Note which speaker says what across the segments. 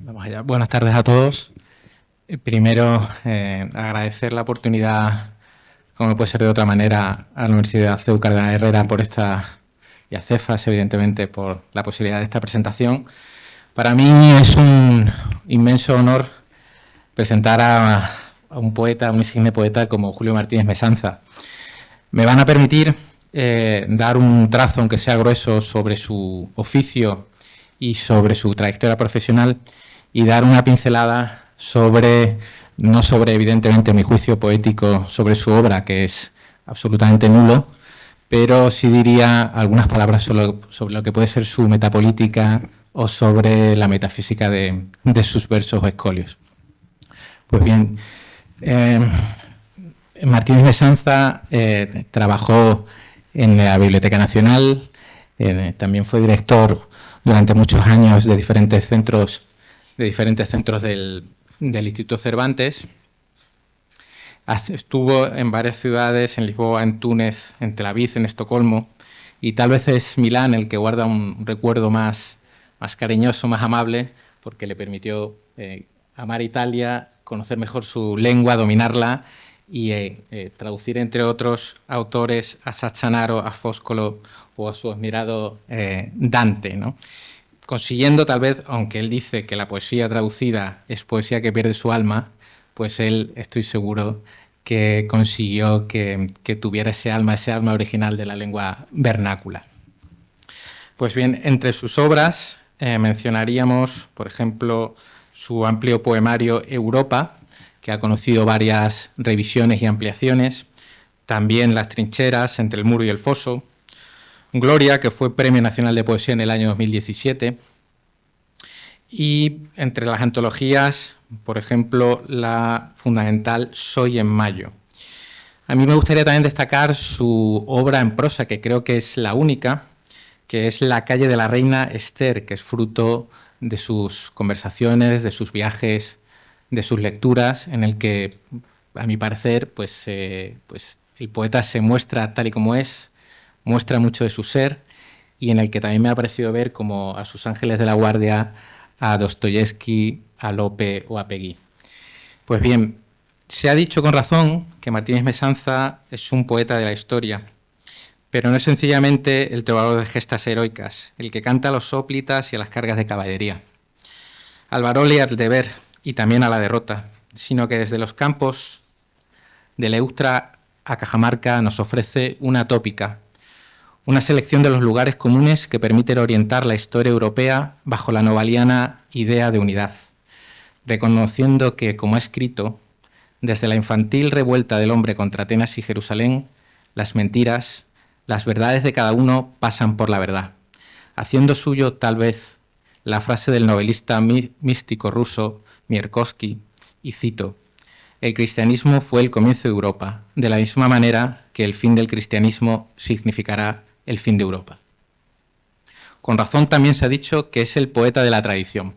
Speaker 1: Vamos allá. Buenas tardes a todos. Primero, agradecer la oportunidad, como no puede ser de otra manera, a la Universidad CEU Cardenal Herrera por esta, y a Cefas, evidentemente, por la posibilidad de esta presentación. Para mí es un inmenso honor presentar a un poeta, un insigne poeta como Julio Martínez Mesanza. Me van a permitir dar un trazo, aunque sea grueso, sobre su oficio y sobre su trayectoria profesional y dar una pincelada sobre, no sobre evidentemente mi juicio poético sobre su obra, que es absolutamente nulo, pero sí diría algunas palabras sobre lo que puede ser su metapolítica o sobre la metafísica de sus versos o escolios. Pues bien, Martínez Mesanza trabajó en la Biblioteca Nacional, también fue director durante muchos años de diferentes centros del Instituto Cervantes. Estuvo en varias ciudades, en Lisboa, en Túnez, en Tel Aviv, en Estocolmo, y tal vez es Milán el que guarda un recuerdo más cariñoso, más amable, porque le permitió amar Italia, conocer mejor su lengua, dominarla y traducir, entre otros autores, a Sachanaro, a Fóscolo o a su admirado Dante, ¿no? Consiguiendo, tal vez, aunque él dice que la poesía traducida es poesía que pierde su alma, pues él, estoy seguro, que consiguió que tuviera ese alma original de la lengua vernácula. Pues bien, entre sus obras mencionaríamos, por ejemplo, su amplio poemario Europa, que ha conocido varias revisiones y ampliaciones, también Las trincheras, Entre el muro y el foso, Gloria, que fue Premio Nacional de Poesía en el año 2017, y entre las antologías, por ejemplo, la fundamental Soy en Mayo. A mí me gustaría también destacar su obra en prosa, que creo que es la única, que es La calle de la reina Esther, que es fruto de sus conversaciones, de sus viajes, de sus lecturas, en el que, a mi parecer, pues el poeta se muestra tal y como es, muestra mucho de su ser, y en el que también me ha parecido ver, como a sus ángeles de la guardia, a Dostoyevsky, a Lope o a Peggy. Pues bien, se ha dicho con razón que Martínez Mesanza es un poeta de la historia, pero no es sencillamente el trovador de gestas heroicas, el que canta a los sóplitas y a las cargas de caballería, al varole y al deber, y también a la derrota, sino que desde los campos de Leustra a Cajamarca nos ofrece una tópica, una selección de los lugares comunes que permiten orientar la historia europea bajo la novaliana idea de unidad, reconociendo que, como ha escrito, desde la infantil revuelta del hombre contra Atenas y Jerusalén, las mentiras, las verdades de cada uno pasan por la verdad, haciendo suyo, tal vez, la frase del novelista místico ruso Mierkowski, y cito: el cristianismo fue el comienzo de Europa, de la misma manera que el fin del cristianismo significará el fin de Europa. Con razón también se ha dicho que es el poeta de la tradición,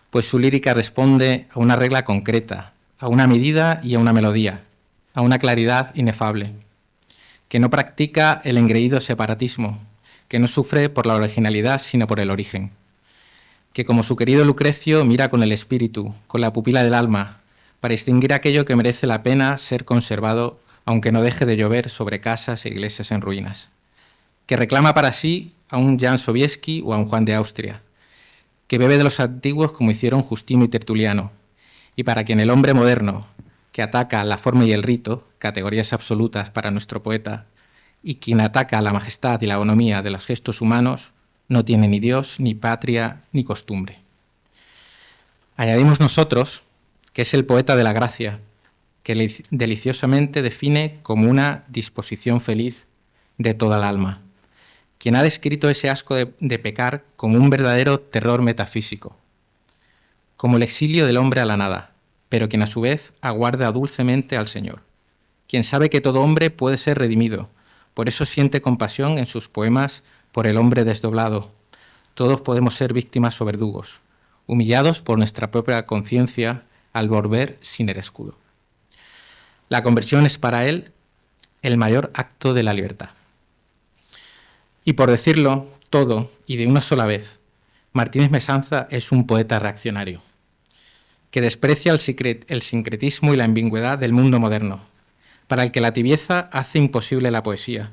Speaker 1: pues su lírica responde a una regla concreta, a una medida y a una melodía, a una claridad inefable, que no practica el engreído separatismo, que no sufre por la originalidad sino por el origen, que, como su querido Lucrecio, mira con el espíritu, con la pupila del alma, para distinguir aquello que merece la pena ser conservado, aunque no deje de llover sobre casas e iglesias en ruinas, que reclama para sí a un Jan Sobieski o a un Juan de Austria, que bebe de los antiguos como hicieron Justino y Tertuliano, y para quien el hombre moderno, que ataca la forma y el rito, categorías absolutas para nuestro poeta, y quien ataca la majestad y la bonomía de los gestos humanos, no tiene ni Dios, ni patria, ni costumbre. Añadimos nosotros que es el poeta de la gracia, que deliciosamente define como una disposición feliz de toda el alma, quien ha descrito ese asco de pecar como un verdadero terror metafísico, como el exilio del hombre a la nada, pero quien a su vez aguarda dulcemente al Señor, quien sabe que todo hombre puede ser redimido, por eso siente compasión en sus poemas por el hombre desdoblado. Todos podemos ser víctimas o verdugos, humillados por nuestra propia conciencia al volver sin el escudo. La conversión es para él el mayor acto de la libertad. Y por decirlo todo y de una sola vez, Martínez Mesanza es un poeta reaccionario, que desprecia el sincretismo y la ambigüedad del mundo moderno, para el que la tibieza hace imposible la poesía,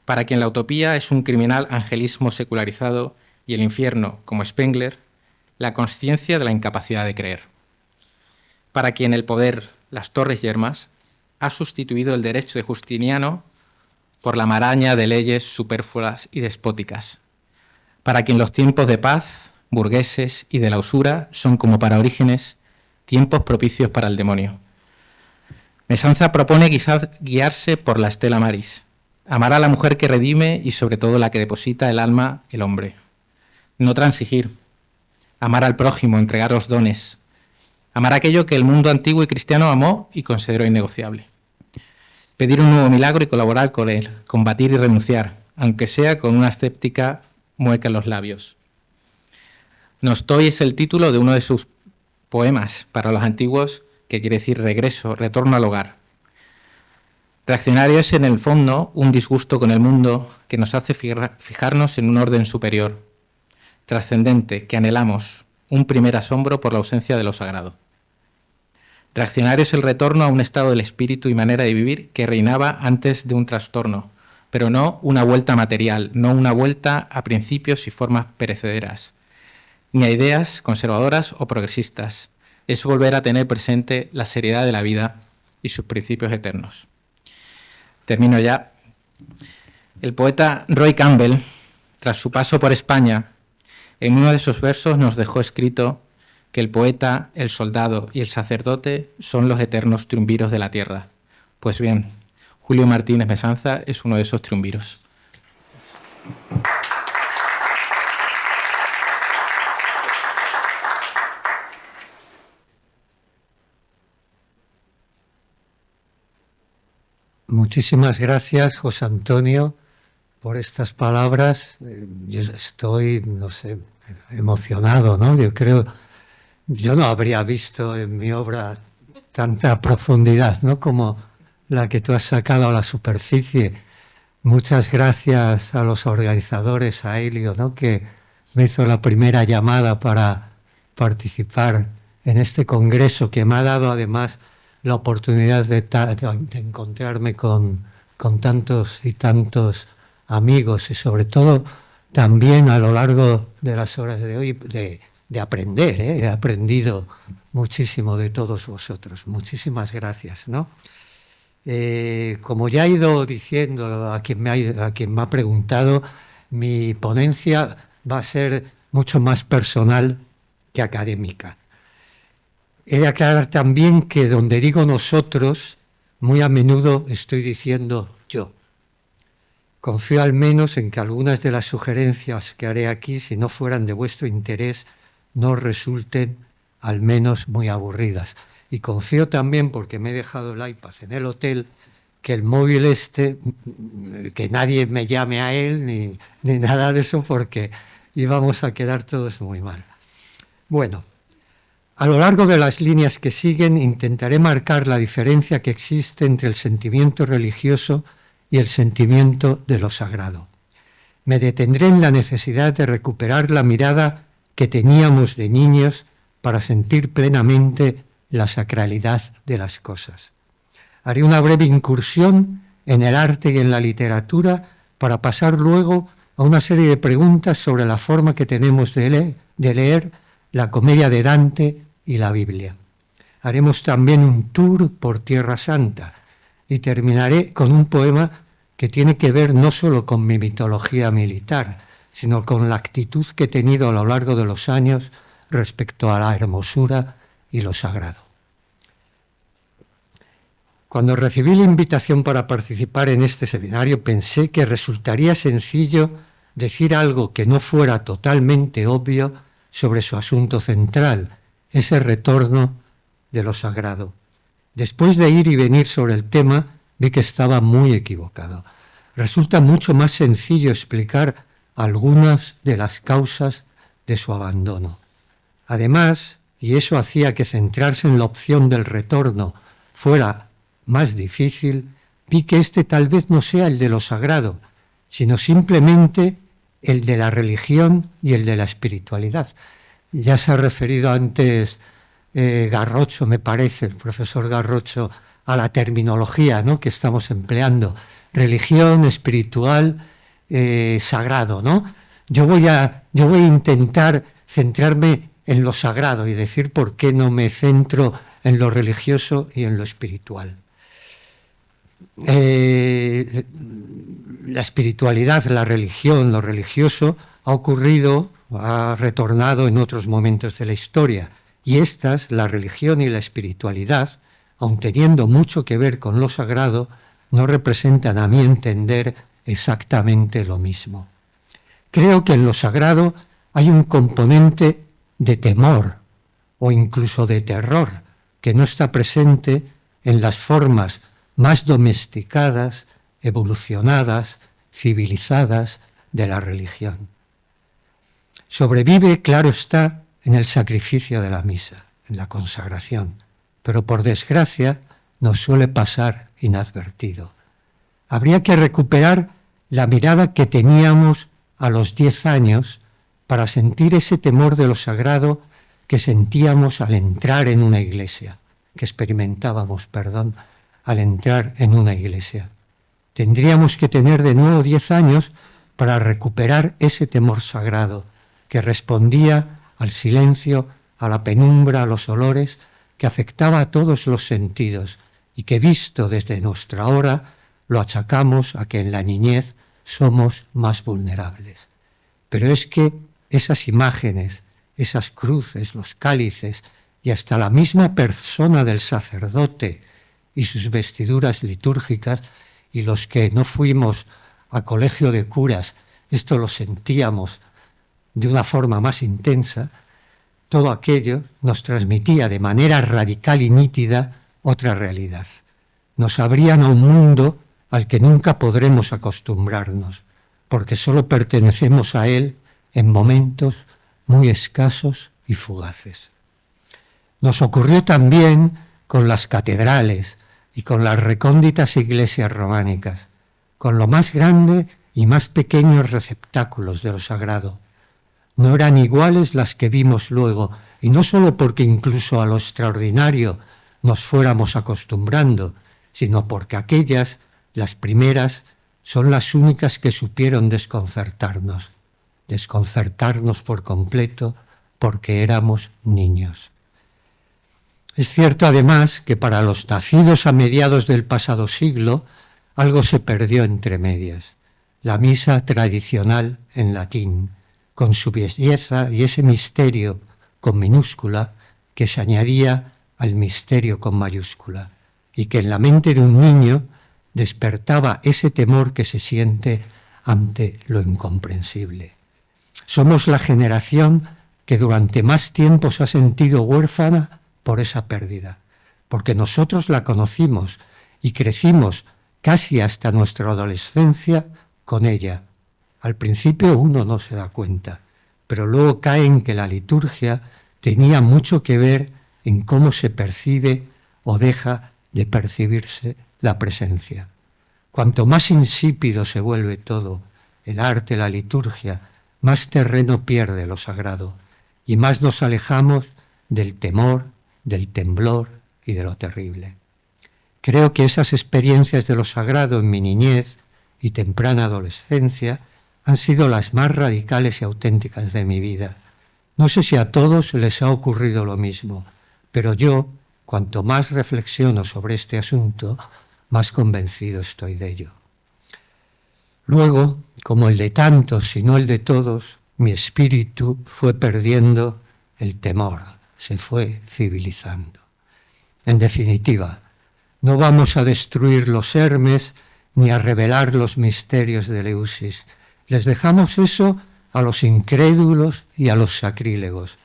Speaker 1: para quien la utopía es un criminal angelismo secularizado y el infierno, como Spengler, la consciencia de la incapacidad de creer. Para quien el poder, las torres yermas, ha sustituido el derecho de Justiniano por la maraña de leyes superfluas y despóticas. Para quien los tiempos de paz, burgueses y de la usura son como para Orígenes tiempos propicios para el demonio. Mesanza propone quizás guiarse por la Stella Maris, amar a la mujer que redime y sobre todo la que deposita el alma, el hombre. No transigir, amar al prójimo, entregar los dones, amar aquello que el mundo antiguo y cristiano amó y consideró innegociable. Pedir un nuevo milagro y colaborar con él, combatir y renunciar, aunque sea con una escéptica mueca en los labios. Nostoi es el título de uno de sus poemas para los antiguos, que quiere decir regreso, retorno al hogar. Reaccionario es en el fondo un disgusto con el mundo que nos hace fijarnos en un orden superior, trascendente, que anhelamos, un primer asombro por la ausencia de lo sagrado. Reaccionario es el retorno a un estado del espíritu y manera de vivir que reinaba antes de un trastorno, pero no una vuelta material, no una vuelta a principios y formas perecederas, ni a ideas conservadoras o progresistas. Es volver a tener presente la seriedad de la vida y sus principios eternos. Termino ya. El poeta Roy Campbell, tras su paso por España, en uno de sus versos nos dejó escrito que el poeta, el soldado y el sacerdote son los eternos triunviros de la tierra. Pues bien, Julio Martínez Mesanza es uno de esos triunviros.
Speaker 2: Muchísimas gracias, José Antonio, por estas palabras. Yo estoy, no sé, emocionado, ¿no? Yo no habría visto en mi obra tanta profundidad, ¿no?, como la que tú has sacado a la superficie. Muchas gracias a los organizadores, a Helio, ¿no?, que me hizo la primera llamada para participar en este congreso, que me ha dado además la oportunidad de encontrarme con tantos y tantos amigos, y sobre todo también a lo largo de las horas de hoy de aprender. He aprendido muchísimo de todos vosotros. Muchísimas gracias, ¿no? Como ya he ido diciendo a quien me ha preguntado, mi ponencia va a ser mucho más personal que académica. He de aclarar también que donde digo nosotros, muy a menudo estoy diciendo yo. Confío al menos en que algunas de las sugerencias que haré aquí, si no fueran de vuestro interés, no resulten al menos muy aburridas. Y confío también, porque me he dejado el iPad en el hotel, que el móvil que nadie me llame a él ni nada de eso, porque íbamos a quedar todos muy mal. Bueno, a lo largo de las líneas que siguen intentaré marcar la diferencia que existe entre el sentimiento religioso y el sentimiento de lo sagrado. Me detendré en la necesidad de recuperar la mirada que teníamos de niños para sentir plenamente la sacralidad de las cosas. Haré una breve incursión en el arte y en la literatura para pasar luego a una serie de preguntas sobre la forma que tenemos de leer la Comedia de Dante y la Biblia. Haremos también un tour por Tierra Santa y terminaré con un poema que tiene que ver no solo con mi mitología militar, sino con la actitud que he tenido a lo largo de los años respecto a la hermosura y lo sagrado. Cuando recibí la invitación para participar en este seminario, pensé que resultaría sencillo decir algo que no fuera totalmente obvio sobre su asunto central, ese retorno de lo sagrado. Después de ir y venir sobre el tema, vi que estaba muy equivocado. Resulta mucho más sencillo explicar algunas de las causas de su abandono. Además, y eso hacía que centrarse en la opción del retorno fuera más difícil, vi que este tal vez no sea el de lo sagrado, sino simplemente el de la religión y el de la espiritualidad. Ya se ha referido antes Garrocho, me parece, el profesor Garrocho, a la terminología, ¿no?, que estamos empleando. Religión, espiritual, sagrado, ¿no? Yo voy a intentar centrarme en lo sagrado y decir por qué no me centro en lo religioso y en lo espiritual. La espiritualidad, la religión, lo religioso ha retornado en otros momentos de la historia. Y estas, la religión y la espiritualidad, aun teniendo mucho que ver con lo sagrado, no representan, a mi entender, exactamente lo mismo. Creo que en lo sagrado hay un componente de temor o incluso de terror que no está presente en las formas más domesticadas, evolucionadas, civilizadas de la religión. Sobrevive, claro está, en el sacrificio de la misa, en la consagración, pero por desgracia nos suele pasar inadvertido. Habría que recuperar la mirada que teníamos a los 10 años para sentir ese temor de lo sagrado que sentíamos al entrar en una iglesia, que experimentábamos, al entrar en una iglesia. Tendríamos que tener de nuevo 10 años para recuperar ese temor sagrado que respondía al silencio, a la penumbra, a los olores, que afectaba a todos los sentidos y que, visto desde nuestra hora, lo achacamos a que en la niñez somos más vulnerables. Pero es que esas imágenes, esas cruces, los cálices y hasta la misma persona del sacerdote y sus vestiduras litúrgicas, y los que no fuimos a colegio de curas, esto lo sentíamos de una forma más intensa, todo aquello nos transmitía de manera radical y nítida otra realidad. Nos abrían a un mundo al que nunca podremos acostumbrarnos, porque solo pertenecemos a él en momentos muy escasos y fugaces. Nos ocurrió también con las catedrales y con las recónditas iglesias románicas, con lo más grande y más pequeños receptáculos de lo sagrado. No eran iguales las que vimos luego, y no solo porque incluso a lo extraordinario nos fuéramos acostumbrando, sino porque aquellas, las primeras, son las únicas que supieron desconcertarnos por completo, porque éramos niños. Es cierto además que para los nacidos a mediados del pasado siglo, algo se perdió entre medias. La misa tradicional en latín, con su belleza y ese misterio con minúscula que se añadía al misterio con mayúscula, y que en la mente de un niño despertaba ese temor que se siente ante lo incomprensible. Somos la generación que durante más tiempo se ha sentido huérfana por esa pérdida, porque nosotros la conocimos y crecimos casi hasta nuestra adolescencia con ella. Al principio uno no se da cuenta, pero luego cae en que la liturgia tenía mucho que ver en cómo se percibe o deja de percibirse la presencia. Cuanto más insípido se vuelve todo, el arte, la liturgia, más terreno pierde lo sagrado y más nos alejamos del temor, del temblor y de lo terrible. Creo que esas experiencias de lo sagrado en mi niñez y temprana adolescencia han sido las más radicales y auténticas de mi vida. No sé si a todos les ha ocurrido lo mismo, pero yo, cuanto más reflexiono sobre este asunto, más convencido estoy de ello. Luego, como el de tantos y no el de todos, mi espíritu fue perdiendo el temor, se fue civilizando. En definitiva, no vamos a destruir los Hermes ni a revelar los misterios de Eleusis. Les dejamos eso a los incrédulos y a los sacrílegos.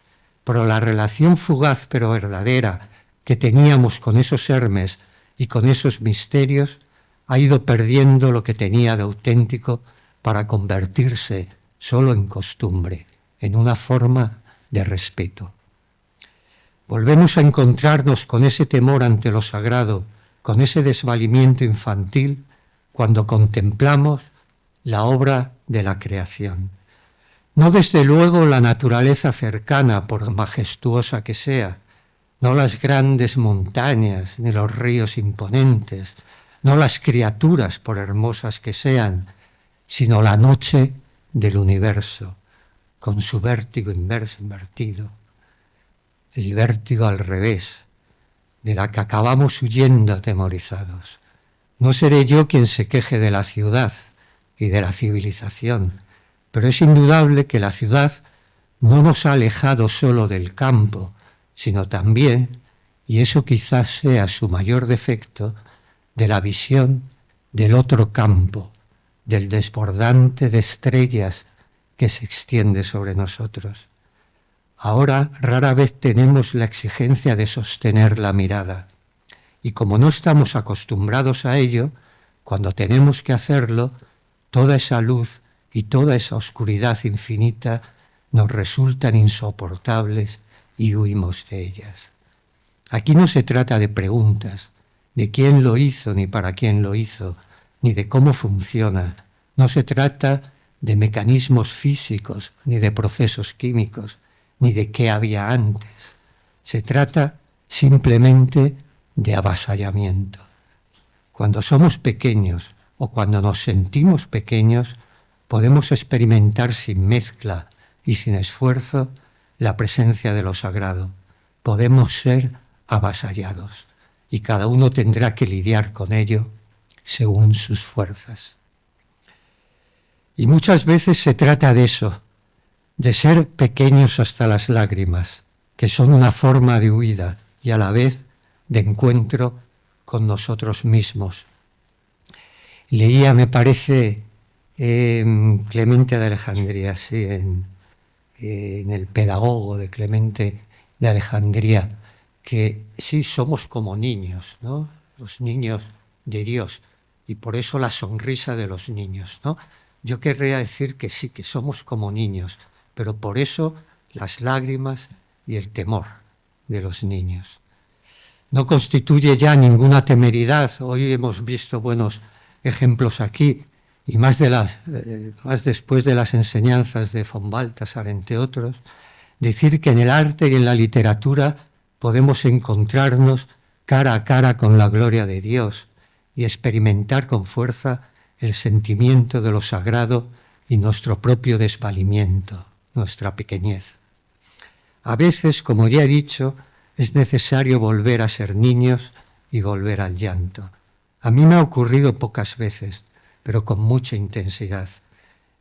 Speaker 2: Pero la relación fugaz pero verdadera que teníamos con esos Hermes y con esos misterios ha ido perdiendo lo que tenía de auténtico para convertirse solo en costumbre, en una forma de respeto. Volvemos a encontrarnos con ese temor ante lo sagrado, con ese desvalimiento infantil, cuando contemplamos la obra de la creación. No desde luego la naturaleza cercana, por majestuosa que sea, no las grandes montañas ni los ríos imponentes, no las criaturas por hermosas que sean, sino la noche del universo, con su vértigo invertido, el vértigo al revés, de la que acabamos huyendo atemorizados. No seré yo quien se queje de la ciudad y de la civilización, pero es indudable que la ciudad no nos ha alejado solo del campo, sino también, y eso quizás sea su mayor defecto, de la visión del otro campo, del desbordante de estrellas que se extiende sobre nosotros. Ahora rara vez tenemos la exigencia de sostener la mirada, y como no estamos acostumbrados a ello, cuando tenemos que hacerlo, toda esa luz y toda esa oscuridad infinita nos resultan insoportables y huimos de ellas. Aquí no se trata de preguntas, de quién lo hizo ni para quién lo hizo, ni de cómo funciona. No se trata de mecanismos físicos, ni de procesos químicos, ni de qué había antes. Se trata simplemente de avasallamiento. Cuando somos pequeños o cuando nos sentimos pequeños, podemos experimentar sin mezcla y sin esfuerzo la presencia de lo sagrado. Podemos ser avasallados y cada uno tendrá que lidiar con ello según sus fuerzas. Y muchas veces se trata de eso, de ser pequeños hasta las lágrimas, que son una forma de huida y a la vez de encuentro con nosotros mismos. Leía, me parece, Clemente de Alejandría, sí, en el Pedagogo de Clemente de Alejandría, que sí somos como niños, ¿no? Los niños de Dios, y por eso la sonrisa de los niños, ¿no? Yo querría decir que sí, que somos como niños, pero por eso las lágrimas y el temor de los niños. No constituye ya ninguna temeridad. Hoy hemos visto buenos ejemplos aquí, y más después de las enseñanzas de von Balthasar, entre otros, decir que en el arte y en la literatura podemos encontrarnos cara a cara con la gloria de Dios y experimentar con fuerza el sentimiento de lo sagrado y nuestro propio desvalimiento, nuestra pequeñez. A veces, como ya he dicho, es necesario volver a ser niños y volver al llanto. A mí me ha ocurrido pocas veces, pero con mucha intensidad.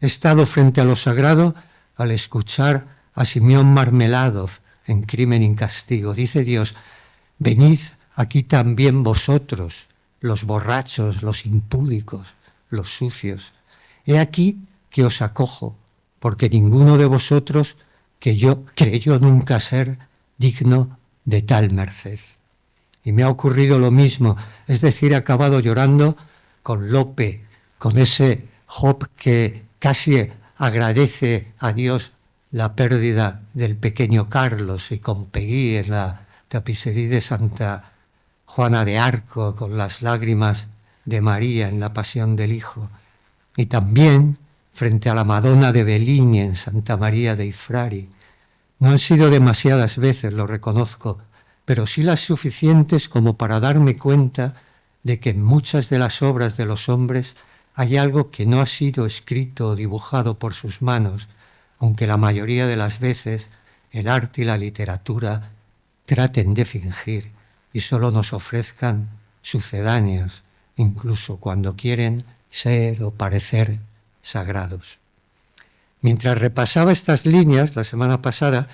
Speaker 2: He estado frente a lo sagrado al escuchar a Simeón Marmeladov en Crimen y Castigo. Dice Dios: venid aquí también vosotros, los borrachos, los impúdicos, los sucios. He aquí que os acojo, porque ninguno de vosotros creyó nunca ser digno de tal merced. Y me ha ocurrido lo mismo, es decir, he acabado llorando con Lope, con ese Job que casi agradece a Dios la pérdida del pequeño Carlos, y con Peguí en la tapicería de Santa Juana de Arco, con las lágrimas de María en la Pasión del Hijo, y también frente a la Madonna de Bellini en Santa María dei Frari. No han sido demasiadas veces, lo reconozco, pero sí las suficientes como para darme cuenta de que en muchas de las obras de los hombres hay algo que no ha sido escrito o dibujado por sus manos, aunque la mayoría de las veces el arte y la literatura traten de fingir y solo nos ofrezcan sucedáneos, incluso cuando quieren ser o parecer sagrados. Mientras repasaba estas líneas, la semana pasada,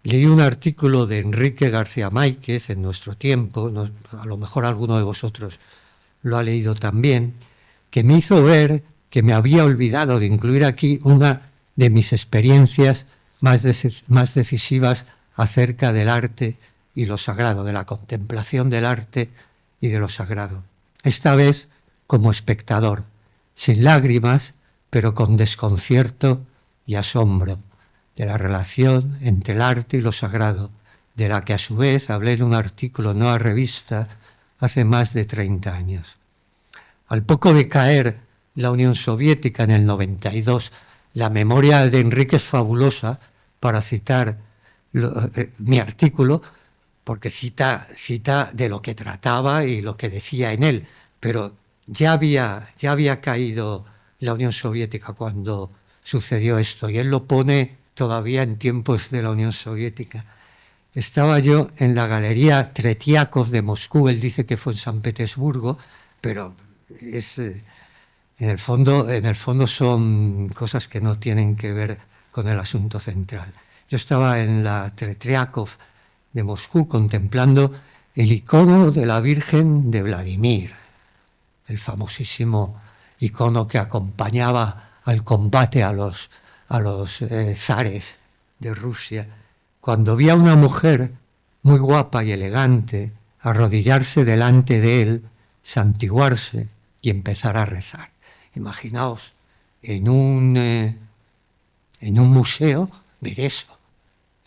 Speaker 2: leí un artículo de Enrique García Máiquez en Nuestro Tiempo, a lo mejor alguno de vosotros lo ha leído también, que me hizo ver que me había olvidado de incluir aquí una de mis experiencias más decisivas acerca del arte y lo sagrado, de la contemplación del arte y de lo sagrado. Esta vez como espectador, sin lágrimas, pero con desconcierto y asombro, de la relación entre el arte y lo sagrado, de la que a su vez hablé en un artículo en Nueva Revista hace más de 30 años. Al poco de caer la Unión Soviética en el 92, la memoria de Enrique es fabulosa para citar mi artículo, porque cita de lo que trataba y lo que decía en él, pero ya había caído la Unión Soviética cuando sucedió esto, y él lo pone todavía en tiempos de la Unión Soviética. Estaba yo en la Galería Tretiakov de Moscú, él dice que fue en San Petersburgo, pero en el fondo son cosas que no tienen que ver con el asunto central. Yo estaba en la Tretiakov de Moscú contemplando el icono de la Virgen de Vladimir, el famosísimo icono que acompañaba al combate a los zares de Rusia. Cuando vi a una mujer muy guapa y elegante arrodillarse delante de él, santiguarse y empezar a rezar. Imaginaos, en un museo, ver eso.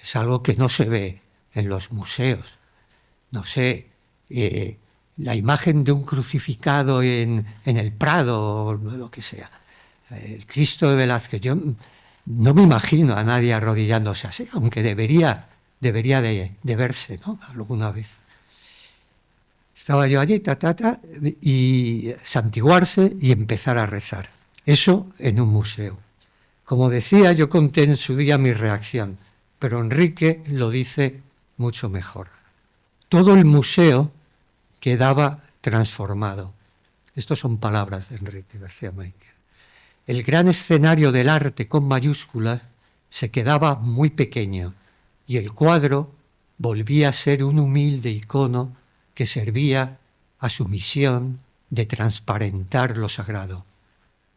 Speaker 2: Es algo que no se ve en los museos. No sé, la imagen de un crucificado en el Prado o lo que sea. El Cristo de Velázquez. Yo no me imagino a nadie arrodillándose así, aunque debería de verse, ¿no? Alguna vez. Estaba yo allí, y santiguarse y empezar a rezar. Eso en un museo. Como decía, yo conté en su día mi reacción, pero Enrique lo dice mucho mejor. Todo el museo quedaba transformado. Estas son palabras de Enrique García Máquez. El gran escenario del arte con mayúsculas se quedaba muy pequeño y el cuadro volvía a ser un humilde icono que servía a su misión de transparentar lo sagrado.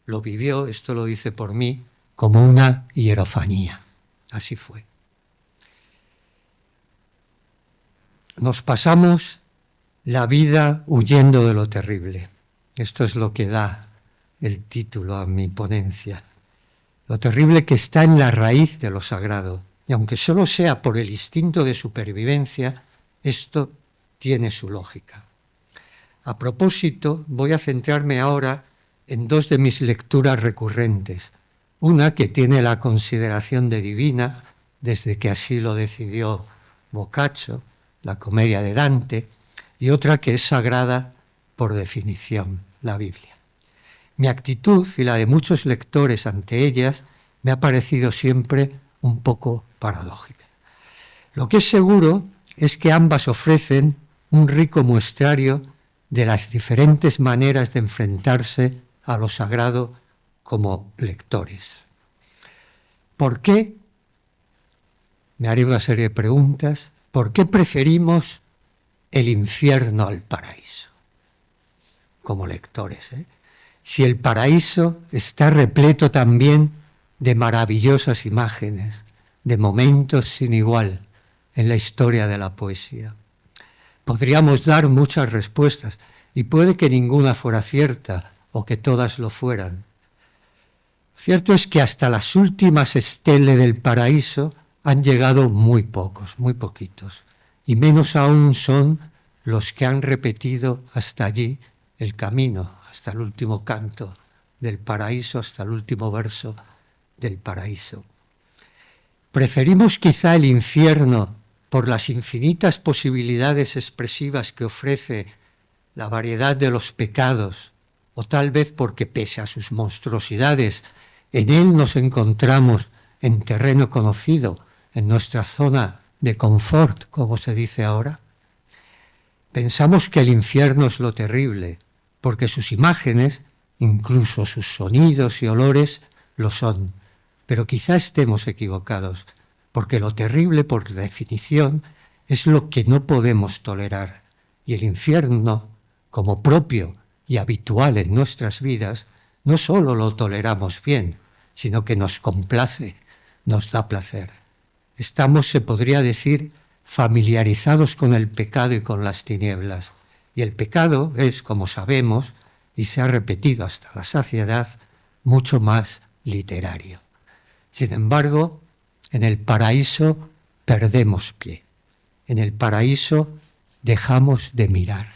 Speaker 2: Lo vivió, esto lo dice por mí, como una hierofanía. Así fue. Nos pasamos la vida huyendo de lo terrible. Esto es lo que da el título a mi ponencia. Lo terrible que está en la raíz de lo sagrado. Y aunque solo sea por el instinto de supervivencia, esto tiene su lógica. A propósito, voy a centrarme ahora en dos de mis lecturas recurrentes. Una que tiene la consideración de divina, desde que así lo decidió Boccaccio, la Comedia de Dante, y otra que es sagrada por definición, la Biblia. Mi actitud y la de muchos lectores ante ellas me ha parecido siempre un poco paradójica. Lo que es seguro es que ambas ofrecen un rico muestrario de las diferentes maneras de enfrentarse a lo sagrado como lectores. ¿Por qué? Me haré una serie de preguntas. ¿Por qué preferimos el infierno al paraíso? Como lectores, Si el paraíso está repleto también de maravillosas imágenes, de momentos sin igual en la historia de la poesía. Podríamos dar muchas respuestas y puede que ninguna fuera cierta o que todas lo fueran. Cierto es que hasta las últimas esteles del paraíso han llegado muy pocos, muy poquitos, y menos aún son los que han repetido hasta allí el camino, hasta el último canto del paraíso, hasta el último verso del paraíso. Preferimos quizá el infierno por las infinitas posibilidades expresivas que ofrece la variedad de los pecados, o tal vez porque pese a sus monstruosidades, en él nos encontramos en terreno conocido, en nuestra zona de confort, como se dice ahora. Pensamos que el infierno es lo terrible, porque sus imágenes, incluso sus sonidos y olores, lo son. Pero quizá estemos equivocados, porque lo terrible, por definición, es lo que no podemos tolerar. Y el infierno, como propio y habitual en nuestras vidas, no solo lo toleramos bien, sino que nos complace, nos da placer. Estamos, se podría decir, familiarizados con el pecado y con las tinieblas. Y el pecado es, como sabemos, y se ha repetido hasta la saciedad, mucho más literario. Sin embargo, en el paraíso perdemos pie. En el paraíso dejamos de mirar.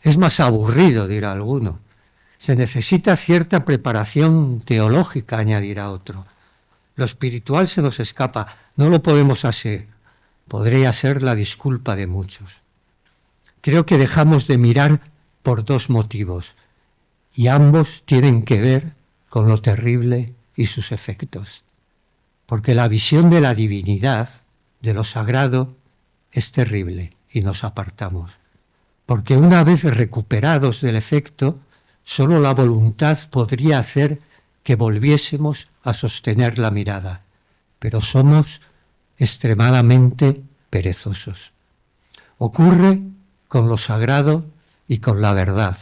Speaker 2: Es más aburrido, dirá alguno. Se necesita cierta preparación teológica, añadirá otro. Lo espiritual se nos escapa, no lo podemos hacer. Podría ser la disculpa de muchos. Creo que dejamos de mirar por dos motivos, y ambos tienen que ver con lo terrible y sus efectos. Porque la visión de la divinidad, de lo sagrado, es terrible y nos apartamos. Porque una vez recuperados del efecto, solo la voluntad podría hacer que volviésemos a sostener la mirada, pero somos extremadamente perezosos. Ocurre con lo sagrado y con la verdad.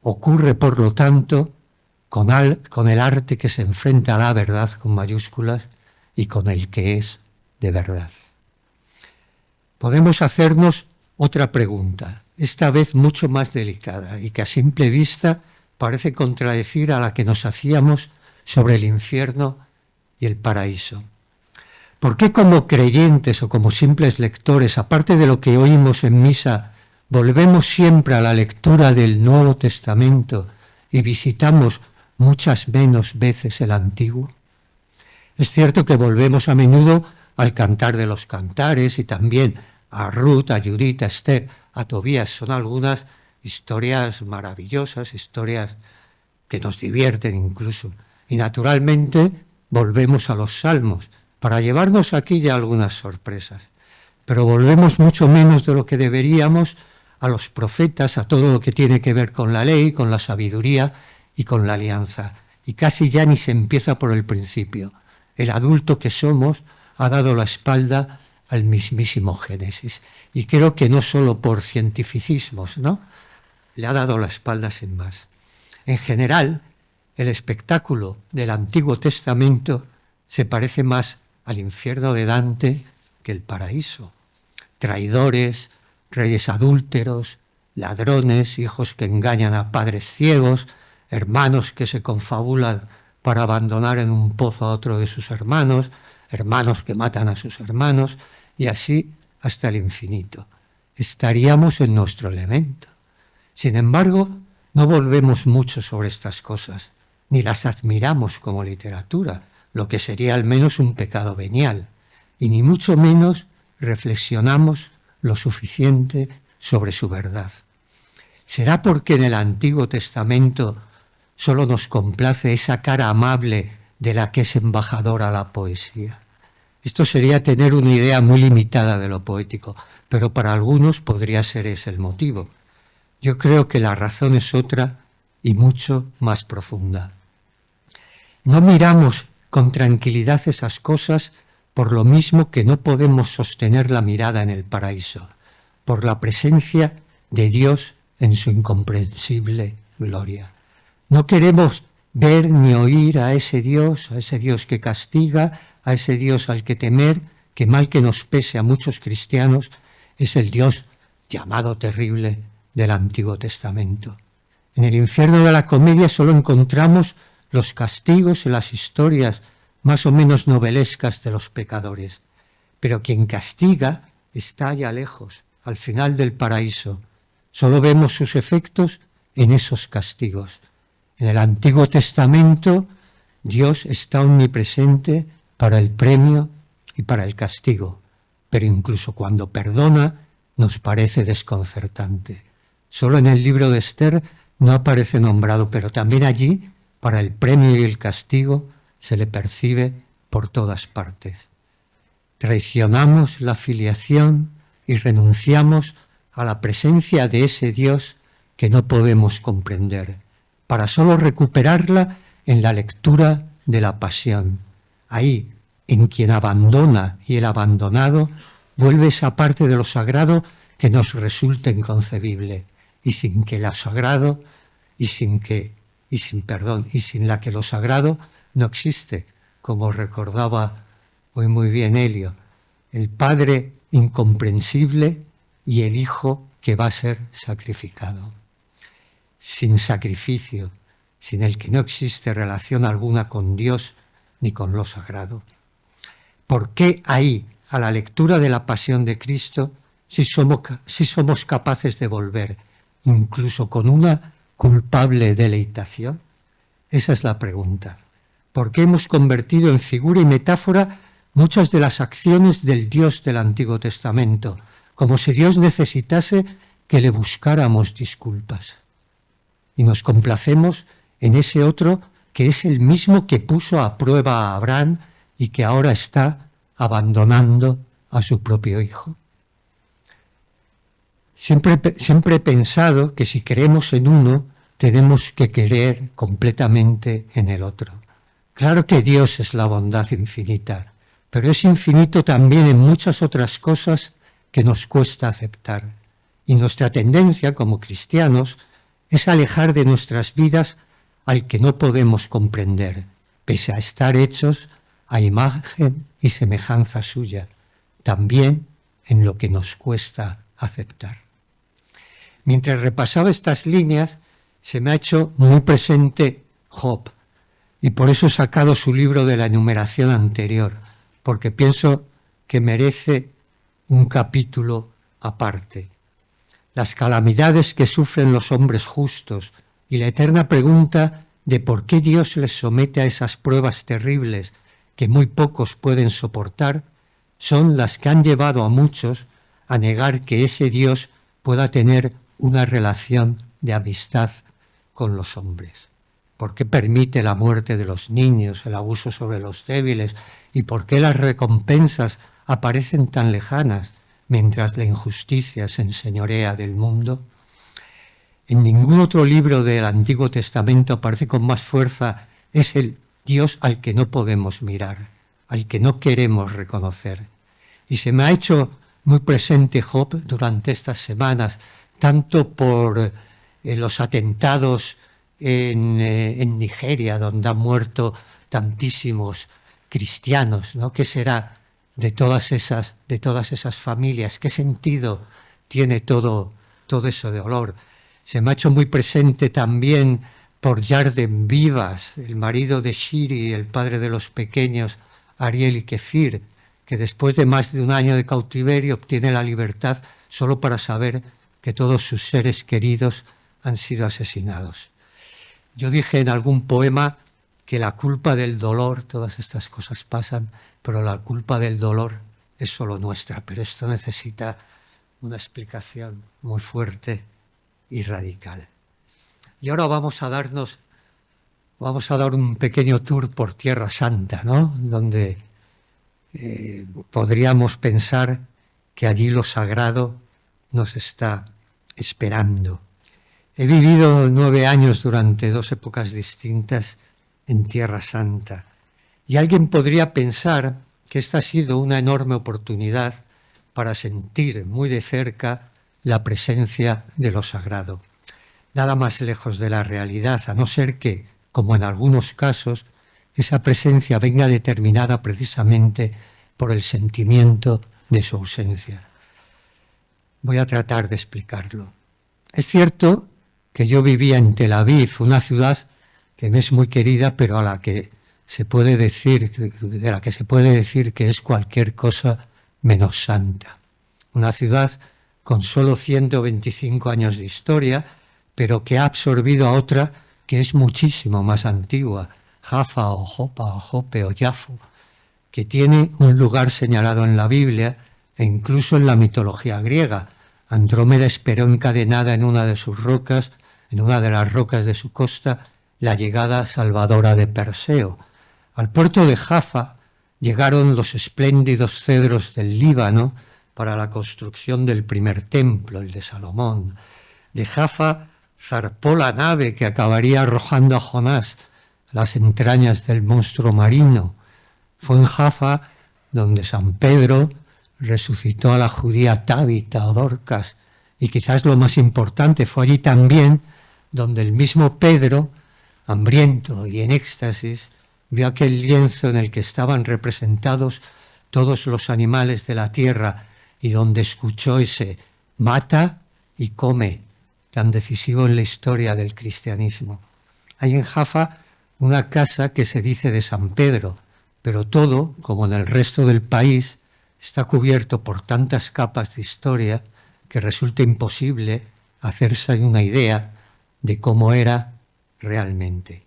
Speaker 2: Ocurre, por lo tanto, con el arte que se enfrenta a la verdad con mayúsculas y con el que es de verdad. Podemos hacernos otra pregunta, esta vez mucho más delicada y que a simple vista parece contradecir a la que nos hacíamos sobre el infierno y el paraíso. ¿Por qué como creyentes o como simples lectores, aparte de lo que oímos en misa, volvemos siempre a la lectura del Nuevo Testamento y visitamos muchas menos veces el Antiguo? Es cierto que volvemos a menudo al Cantar de los Cantares y también a Ruth, a Judith, a Esther, a Tobías. Son algunas historias maravillosas, historias que nos divierten incluso. Y naturalmente volvemos a los Salmos para llevarnos aquí ya algunas sorpresas. Pero volvemos mucho menos de lo que deberíamos a los profetas, a todo lo que tiene que ver con la ley, con la sabiduría y con la alianza. Y casi ya ni se empieza por el principio. El adulto que somos ha dado la espalda al mismísimo Génesis. Y creo que no solo por cientificismos, ¿no? Le ha dado la espalda sin más. En general, el espectáculo del Antiguo Testamento se parece más al infierno de Dante que el paraíso. Traidores, reyes adúlteros, ladrones, hijos que engañan a padres ciegos, hermanos que se confabulan para abandonar en un pozo a otro de sus hermanos, hermanos que matan a sus hermanos, y así hasta el infinito. Estaríamos en nuestro elemento. Sin embargo, no volvemos mucho sobre estas cosas, ni las admiramos como literatura, lo que sería al menos un pecado venial, y ni mucho menos reflexionamos lo suficiente sobre su verdad. ¿Será porque en el Antiguo Testamento solo nos complace esa cara amable de la que es embajadora la poesía? Esto sería tener una idea muy limitada de lo poético, pero para algunos podría ser ese el motivo. Yo creo que la razón es otra y mucho más profunda. No miramos con tranquilidad esas cosas por lo mismo que no podemos sostener la mirada en el paraíso, por la presencia de Dios en su incomprensible gloria. No queremos ver ni oír a ese Dios que castiga, a ese Dios al que temer, que mal que nos pese a muchos cristianos, es el Dios llamado terrible del Antiguo Testamento. En el infierno de la comedia solo encontramos los castigos y las historias más o menos novelescas de los pecadores. Pero quien castiga está allá lejos, al final del paraíso. Solo vemos sus efectos en esos castigos. En el Antiguo Testamento, Dios está omnipresente para el premio y para el castigo, pero incluso cuando perdona nos parece desconcertante. Solo en el libro de Esther no aparece nombrado, pero también allí, para el premio y el castigo, se le percibe por todas partes. Traicionamos la filiación y renunciamos a la presencia de ese Dios que no podemos comprender, para solo recuperarla en la lectura de la pasión. Ahí, en quien abandona y el abandonado, vuelve esa parte de lo sagrado que nos resulta inconcebible, y sin que lo sagrado, y sin la que lo sagrado no existe, como recordaba hoy muy bien Helio, el Padre incomprensible y el Hijo que va a ser sacrificado. Sin sacrificio, sin el que no existe relación alguna con Dios ni con lo sagrado. ¿Por qué ahí, a la lectura de la pasión de Cristo, si somos capaces de volver, incluso con una culpable deleitación? Esa es la pregunta. ¿Por qué hemos convertido en figura y metáfora muchas de las acciones del Dios del Antiguo Testamento, como si Dios necesitase que le buscáramos disculpas? Y nos complacemos en ese otro que es el mismo que puso a prueba a Abraham y que ahora está abandonando a su propio hijo. Siempre he pensado que si creemos en uno, tenemos que creer completamente en el otro. Claro que Dios es la bondad infinita, pero es infinito también en muchas otras cosas que nos cuesta aceptar. Y nuestra tendencia como cristianos es alejar de nuestras vidas al que no podemos comprender, pese a estar hechos a imagen y semejanza suya, también en lo que nos cuesta aceptar. Mientras repasaba estas líneas, se me ha hecho muy presente Job, y por eso he sacado su libro de la enumeración anterior, porque pienso que merece un capítulo aparte. Las calamidades que sufren los hombres justos y la eterna pregunta de por qué Dios les somete a esas pruebas terribles que muy pocos pueden soportar, son las que han llevado a muchos a negar que ese Dios pueda tener una relación de amistad con los hombres. ¿Por qué permite la muerte de los niños, el abuso sobre los débiles? ¿Y por qué las recompensas aparecen tan lejanas mientras la injusticia se enseñorea del mundo? En ningún otro libro del Antiguo Testamento aparece con más fuerza. Es el Dios al que no podemos mirar, al que no queremos reconocer. Y se me ha hecho muy presente Job durante estas semanas, tanto por los atentados en Nigeria, donde han muerto tantísimos cristianos, ¿no? ¿Qué será de todas esas familias? ¿Qué sentido tiene todo eso de dolor? Se me ha hecho muy presente también por Yarden Vivas, el marido de Shiri, el padre de los pequeños Ariel y Kefir, que después de más de un año de cautiverio obtiene la libertad solo para saber que todos sus seres queridos han sido asesinados. Yo dije en algún poema que la culpa del dolor, todas estas cosas pasan, pero la culpa del dolor es solo nuestra, pero esto necesita una explicación muy fuerte y radical. Y ahora vamos a dar un pequeño tour por Tierra Santa, ¿no? Donde podríamos pensar que allí lo sagrado nos está esperando. He vivido 9 años durante 2 épocas distintas en Tierra Santa, y alguien podría pensar que esta ha sido una enorme oportunidad para sentir muy de cerca la presencia de lo sagrado. Nada más lejos de la realidad, a no ser que, como en algunos casos, esa presencia venga determinada precisamente por el sentimiento de su ausencia. Voy a tratar de explicarlo. Es cierto que yo vivía en Tel Aviv, una ciudad que me es muy querida, pero de la que se puede decir que es cualquier cosa menos santa. Una ciudad con solo 125 años de historia, pero que ha absorbido a otra que es muchísimo más antigua, Jaffa o Jopa o Jope o Jafo, que tiene un lugar señalado en la Biblia e incluso en la mitología griega. Andrómeda esperó encadenada en una de sus rocas, en una de las rocas de su costa, la llegada salvadora de Perseo. Al puerto de Jaffa llegaron los espléndidos cedros del Líbano para la construcción del primer templo, el de Salomón. De Jaffa zarpó la nave que acabaría arrojando a Jonás a las entrañas del monstruo marino. Fue en Jaffa donde San Pedro resucitó a la judía Tábita o Dorcas, y quizás lo más importante, fue allí también donde el mismo Pedro, hambriento y en éxtasis, vio aquel lienzo en el que estaban representados todos los animales de la tierra y donde escuchó ese mata y come, tan decisivo en la historia del cristianismo. Hay en Jaffa una casa que se dice de San Pedro, pero todo, como en el resto del país, está cubierto por tantas capas de historia que resulta imposible hacerse una idea de cómo era realmente.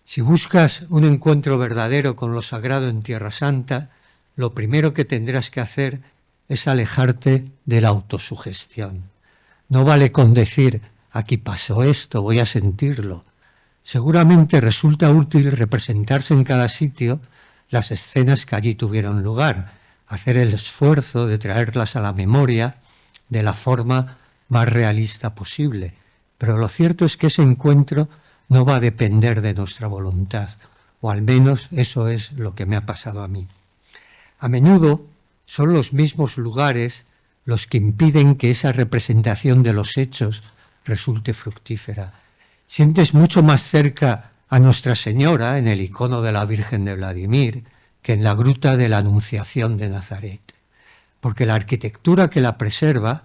Speaker 2: Si buscas un encuentro verdadero con lo sagrado en Tierra Santa, lo primero que tendrás que hacer es alejarte de la autosugestión. No vale con decir, aquí pasó esto, voy a sentirlo. Seguramente resulta útil representarse en cada sitio las escenas que allí tuvieron lugar, hacer el esfuerzo de traerlas a la memoria de la forma más realista posible. Pero lo cierto es que ese encuentro no va a depender de nuestra voluntad, o al menos eso es lo que me ha pasado a mí. A menudo son los mismos lugares los que impiden que esa representación de los hechos resulte fructífera. Sientes mucho más cerca a Nuestra Señora en el icono de la Virgen de Vladimir que en la gruta de la Anunciación de Nazaret, porque la arquitectura que la preserva,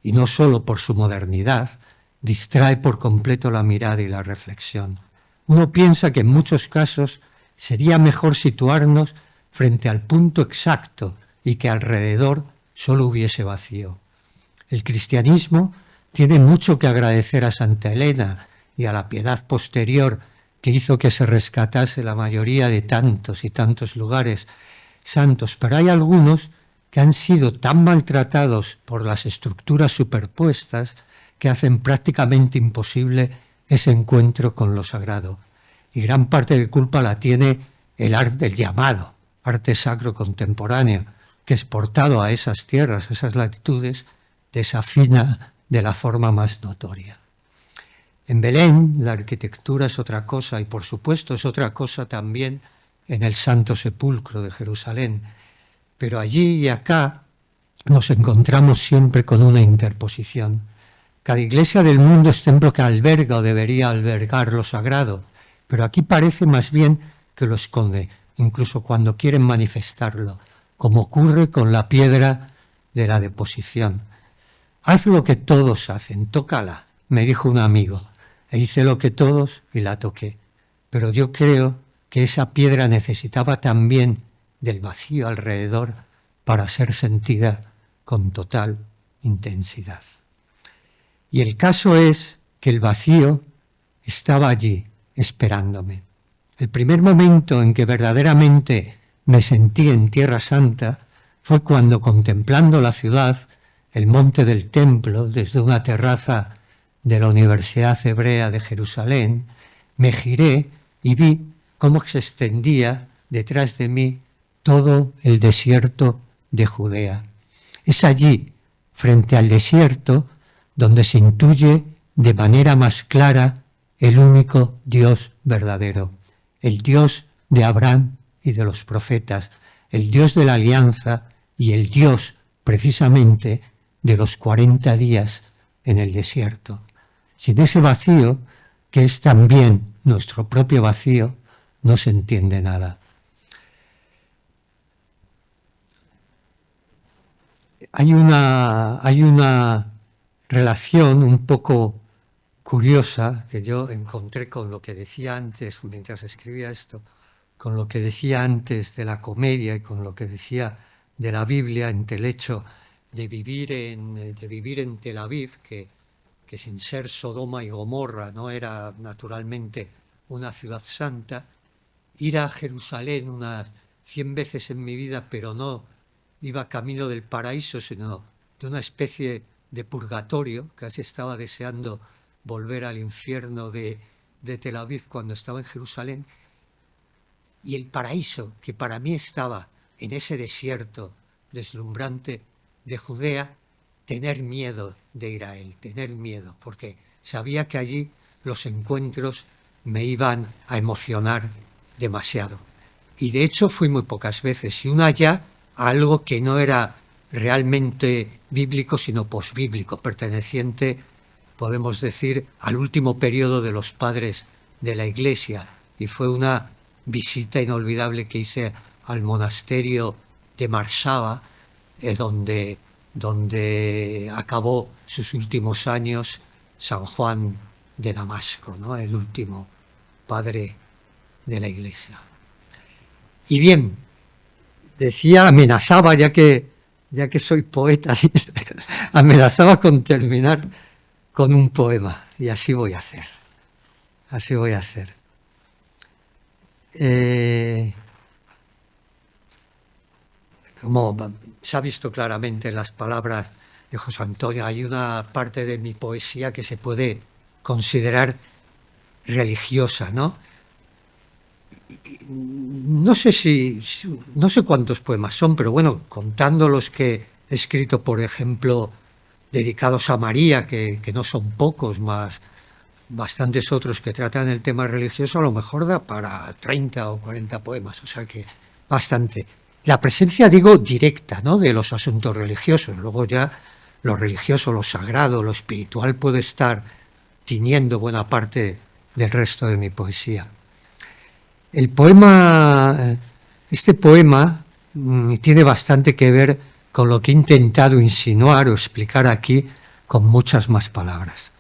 Speaker 2: y no solo por su modernidad, distrae por completo la mirada y la reflexión. Uno piensa que en muchos casos sería mejor situarnos frente al punto exacto y que alrededor solo hubiese vacío. El cristianismo tiene mucho que agradecer a Santa Elena y a la piedad posterior que hizo que se rescatase la mayoría de tantos y tantos lugares santos, pero hay algunos que han sido tan maltratados por las estructuras superpuestas que hacen prácticamente imposible ese encuentro con lo sagrado. Y gran parte de culpa la tiene el arte del llamado, arte sacro contemporáneo, que exportado a esas tierras, a esas latitudes, desafina de la forma más notoria. En Belén la arquitectura es otra cosa y por supuesto es otra cosa también en el Santo Sepulcro de Jerusalén, pero allí y acá nos encontramos siempre con una interposición. Cada iglesia del mundo es templo que alberga o debería albergar lo sagrado, pero aquí parece más bien que lo esconde, incluso cuando quieren manifestarlo, como ocurre con la piedra de la deposición. Haz lo que todos hacen, tócala, me dijo un amigo, e hice lo que todos y la toqué. Pero yo creo que esa piedra necesitaba también del vacío alrededor para ser sentida con total intensidad. Y el caso es que el vacío estaba allí, esperándome. El primer momento en que verdaderamente me sentí en Tierra Santa fue cuando, contemplando la ciudad, el monte del templo, desde una terraza de la Universidad Hebrea de Jerusalén, me giré y vi cómo se extendía detrás de mí todo el desierto de Judea. Es allí, frente al desierto, donde se intuye de manera más clara el único Dios verdadero, el Dios de Abraham y de los profetas, el Dios de la alianza y el Dios, precisamente, de los 40 días en el desierto. Sin ese vacío, que es también nuestro propio vacío, no se entiende nada. Hay una relación un poco curiosa que yo encontré con lo que decía antes, mientras escribía esto, con lo que decía antes de la comedia y con lo que decía de la Biblia, entre el hecho de vivir en Tel Aviv, que sin ser Sodoma y Gomorra no era naturalmente una ciudad santa, ir a Jerusalén unas 100 veces en mi vida, pero no iba camino del paraíso, sino de una especie de purgatorio. Casi estaba deseando volver al infierno de Tel Aviv cuando estaba en Jerusalén. Y el paraíso, que para mí estaba en ese desierto deslumbrante de Judea, tener miedo de ir a él, tener miedo, porque sabía que allí los encuentros me iban a emocionar demasiado. Y de hecho fui muy pocas veces, y una ya a algo que no era realmente bíblico, sino posbíblico, perteneciente, podemos decir, al último periodo de los padres de la Iglesia, y fue una visita inolvidable que hice al monasterio de Marsaba, donde acabó sus últimos años San Juan de Damasco, ¿no? El último padre de la Iglesia. Y bien, decía, amenazaba, ya que soy poeta, amenazaba con terminar con un poema. y así voy a hacer. Así voy a hacer. Como se ha visto claramente en las palabras de José Antonio, hay una parte de mi poesía que se puede considerar religiosa, ¿no? No sé cuántos poemas son, pero bueno, contando los que he escrito, por ejemplo, dedicados a María, que no son pocos, más bastantes otros que tratan el tema religioso, a lo mejor da para 30 o 40 poemas, o sea que bastante. La presencia, digo, directa, ¿no?, de los asuntos religiosos. Luego ya lo religioso, lo sagrado, lo espiritual puede estar tiñendo buena parte del resto de mi poesía. Este poema tiene bastante que ver con lo que he intentado insinuar o explicar aquí con muchas más palabras.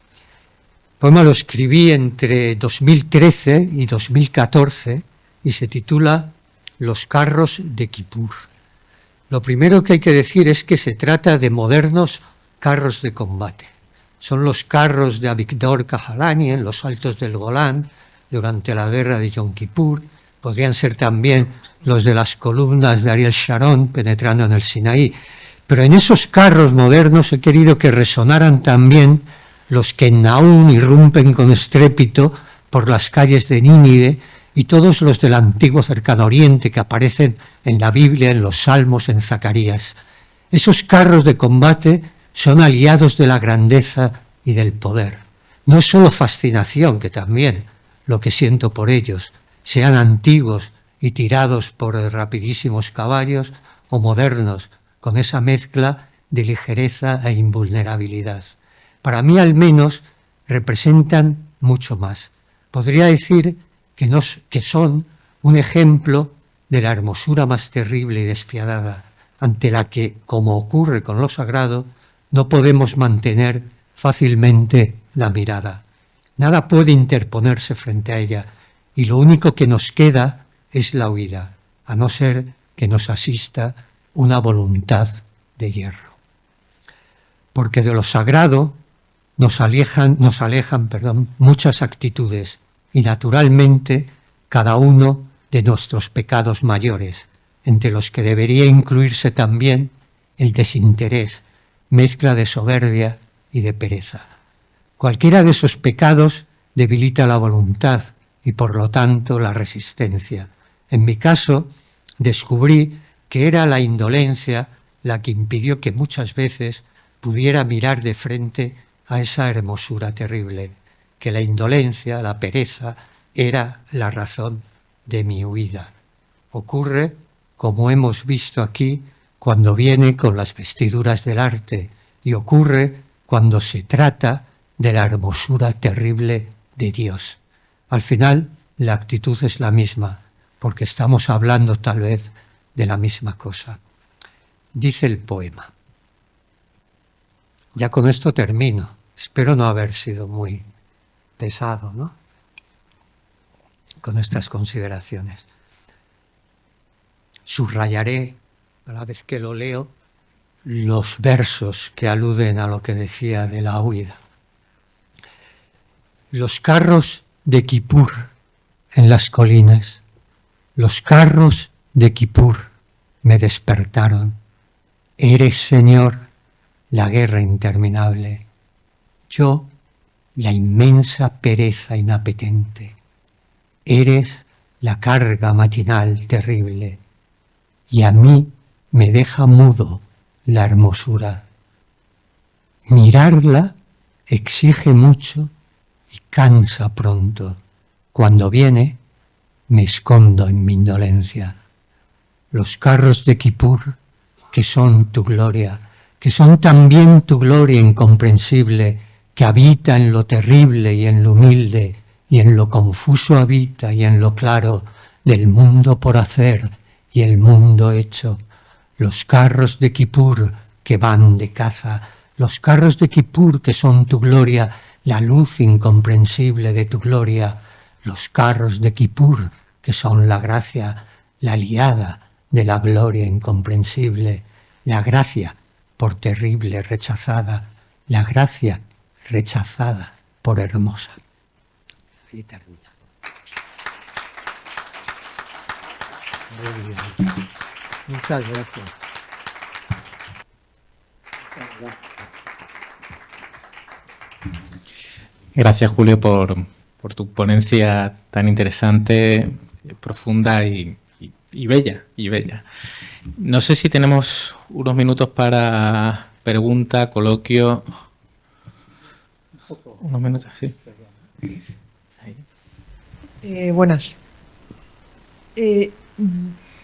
Speaker 2: El poema lo escribí entre 2013 y 2014 y se titula Los carros de Kipur. Lo primero que hay que decir es que se trata de modernos carros de combate. Son los carros de Avigdor Kahalani en los altos del Golán durante la guerra de Yom Kippur. Podrían ser también los de las columnas de Ariel Sharon penetrando en el Sinaí. Pero en esos carros modernos he querido que resonaran también los que en Nahum irrumpen con estrépito por las calles de Nínive y todos los del antiguo Cercano Oriente que aparecen en la Biblia, en los Salmos, en Zacarías. Esos carros de combate son aliados de la grandeza y del poder. No es solo fascinación, que también lo que siento por ellos, sean antiguos y tirados por rapidísimos caballos o modernos, con esa mezcla de ligereza e invulnerabilidad. Para mí, al menos, representan mucho más. Podría decir que son un ejemplo de la hermosura más terrible y despiadada, ante la que, como ocurre con lo sagrado, no podemos mantener fácilmente la mirada. Nada puede interponerse frente a ella, y lo único que nos queda es la huida, a no ser que nos asista una voluntad de hierro. Porque de lo sagrado nos alejan muchas actitudes y naturalmente cada uno de nuestros pecados mayores, entre los que debería incluirse también el desinterés, mezcla de soberbia y de pereza. Cualquiera de esos pecados debilita la voluntad y por lo tanto la resistencia. En mi caso, descubrí que era la indolencia la que impidió que muchas veces pudiera mirar de frente a esa hermosura terrible, que la indolencia, la pereza, era la razón de mi huida. Ocurre, como hemos visto aquí, cuando viene con las vestiduras del arte, y ocurre cuando se trata de la hermosura terrible de Dios. Al final, la actitud es la misma, porque estamos hablando tal vez de la misma cosa. Dice el poema. Ya con esto termino. Espero no haber sido muy pesado, ¿no?, con estas consideraciones. Subrayaré, a la vez que lo leo, los versos que aluden a lo que decía de la huida. Los carros de Kipur en las colinas, los carros de Kipur me despertaron. Eres, Señor, la guerra interminable. Yo, la inmensa pereza inapetente. Eres la carga matinal terrible. Y a mí me deja mudo la hermosura. Mirarla exige mucho y cansa pronto. Cuando viene, me escondo en mi indolencia. Los carros de Kipur, que son tu gloria, que son también tu gloria incomprensible, que habita en lo terrible y en lo humilde, y en lo confuso habita y en lo claro del mundo por hacer y el mundo hecho. Los carros de Kipur que van de caza, los carros de Kipur que son tu gloria, la luz incomprensible de tu gloria, los carros de Kipur que son la gracia, la aliada de la gloria incomprensible, la gracia por terrible rechazada, la gracia rechazada por hermosa. Ahí termina. Muy bien. Muchas gracias.
Speaker 1: Gracias, Julio, por tu ponencia tan interesante, profunda y bella, y bella. No sé si tenemos unos minutos para pregunta, coloquio. Unos minutos, sí.
Speaker 3: Buenas.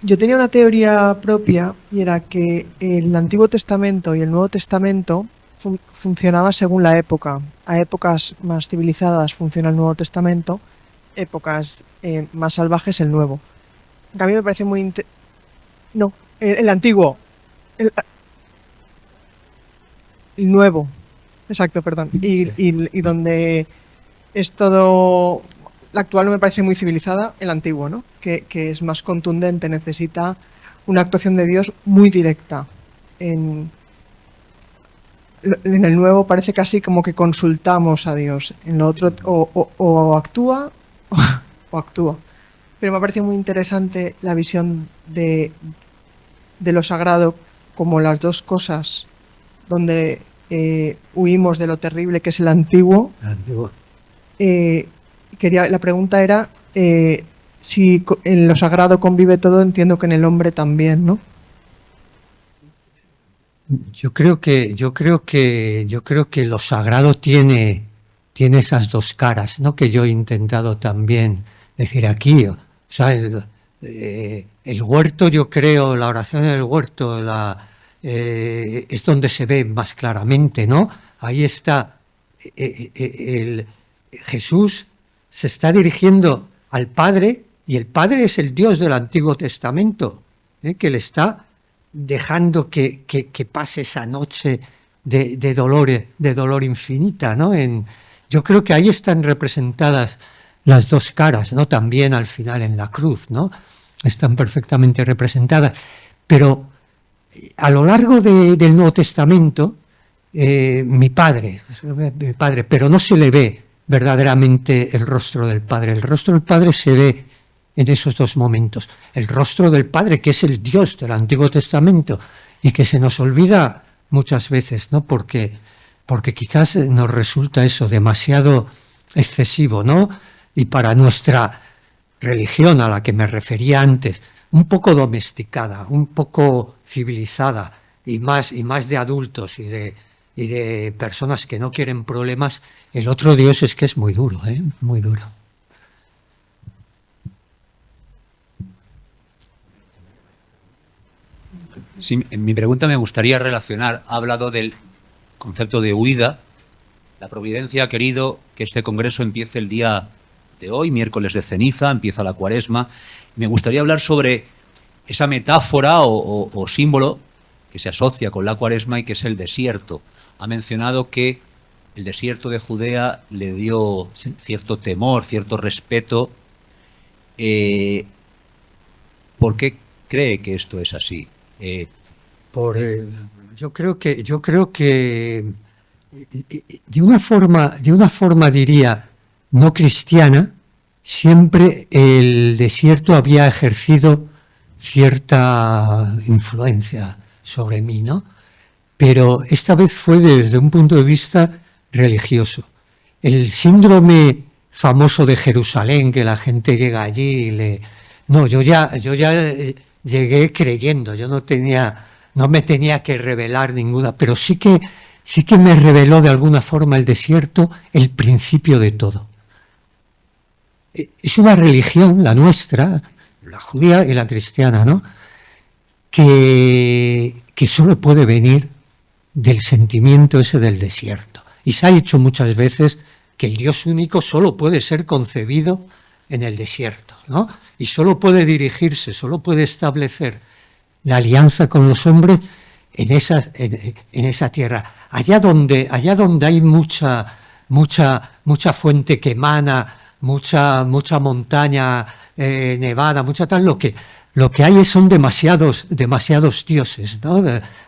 Speaker 3: Yo tenía una teoría propia y era que el Antiguo Testamento y el Nuevo Testamento funcionaba según la época. A épocas más civilizadas funciona el Nuevo Testamento, épocas más salvajes el Nuevo. A mí me parece muy... No, el Antiguo. El Nuevo. Exacto, perdón. Y donde es todo... La actual no me parece muy civilizada, el antiguo, ¿no? Que es más contundente, necesita una actuación de Dios muy directa. En el nuevo parece casi como que consultamos a Dios. En lo otro o actúa o actúa. Pero me ha parecido muy interesante la visión de lo sagrado como las dos cosas donde huimos de lo terrible que es el antiguo. La pregunta era si en lo sagrado convive todo, entiendo que en el hombre también, ¿no?
Speaker 2: Yo creo que lo sagrado tiene esas dos caras, ¿no? Que yo he intentado también decir aquí. O sea, el huerto, yo creo, la oración en el huerto, es donde se ve más claramente, ¿no? Ahí está Jesús se está dirigiendo al Padre, y el Padre es el Dios del Antiguo Testamento, que le está dejando que pase esa noche de dolor infinita, ¿no? Yo creo que ahí están representadas las dos caras, ¿no? También al final en la cruz, ¿no? Están perfectamente representadas. Pero a lo largo del Nuevo Testamento, mi padre, pero no se le ve verdaderamente el rostro del Padre. El rostro del Padre se ve en esos dos momentos. El rostro del Padre, que es el Dios del Antiguo Testamento y que se nos olvida muchas veces, ¿no? Porque quizás nos resulta eso demasiado excesivo, ¿no? Y para nuestra religión, a la que me refería antes, un poco domesticada, un poco civilizada y más de adultos y de personas que no quieren problemas, el otro Dios es que es muy duro, muy duro.
Speaker 4: Sí, en mi pregunta me gustaría relacionar, ha hablado del concepto de huida. La providencia ha querido que este congreso empiece el día de hoy, miércoles de ceniza, empieza la Cuaresma. Me gustaría hablar sobre esa metáfora o símbolo que se asocia con la Cuaresma y que es el desierto. Ha mencionado que el desierto de Judea le dio cierto temor, cierto respeto. ¿Por qué cree que esto es así?
Speaker 2: Yo creo que de una forma diría no cristiana, siempre el desierto había ejercido cierta influencia sobre mí, ¿no? Pero esta vez fue desde un punto de vista religioso. El síndrome famoso de Jerusalén, que la gente llega allí y No, yo ya llegué creyendo, yo no me tenía que revelar ninguna, pero sí que me reveló de alguna forma el desierto el principio de todo. Es una religión, la nuestra, la judía y la cristiana, ¿no? Que solo puede venir del sentimiento ese del desierto. Y se ha dicho muchas veces que el Dios único solo puede ser concebido en el desierto, ¿no? Y solo puede dirigirse, solo puede establecer la alianza con los hombres en esa tierra. Allá donde hay mucha fuente que emana, mucha montaña nevada, mucha tal, lo que hay son demasiados dioses, ¿no?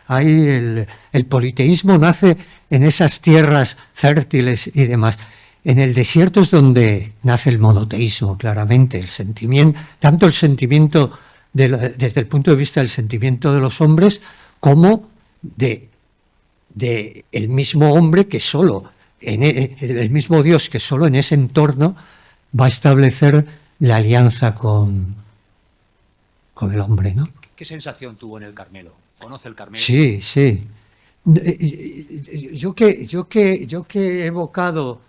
Speaker 2: El politeísmo nace en esas tierras fértiles y demás. en el desierto es donde nace el monoteísmo, claramente, el sentimiento, tanto el sentimiento desde el punto de vista del sentimiento de los hombres como de el mismo hombre que solo, el mismo Dios que solo en ese entorno va a establecer la alianza con el hombre, ¿no?
Speaker 4: ¿Qué sensación tuvo en el Carmelo? ¿Conoce el Carmelo?
Speaker 2: Sí, sí. Yo que he evocado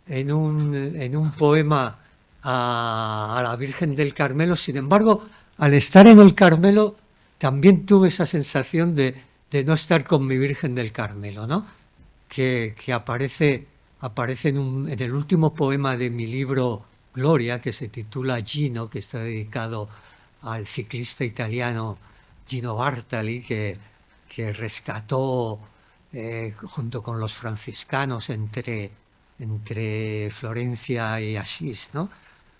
Speaker 2: en un poema a la Virgen del Carmelo, sin embargo, al estar en el Carmelo también tuve esa sensación de no estar con mi Virgen del Carmelo, ¿no? Que aparece en el último poema de mi libro Gloria, que se titula Gino, que está dedicado al ciclista italiano Gino Bartali, que rescató junto con los franciscanos entre Florencia y Asís, ¿no?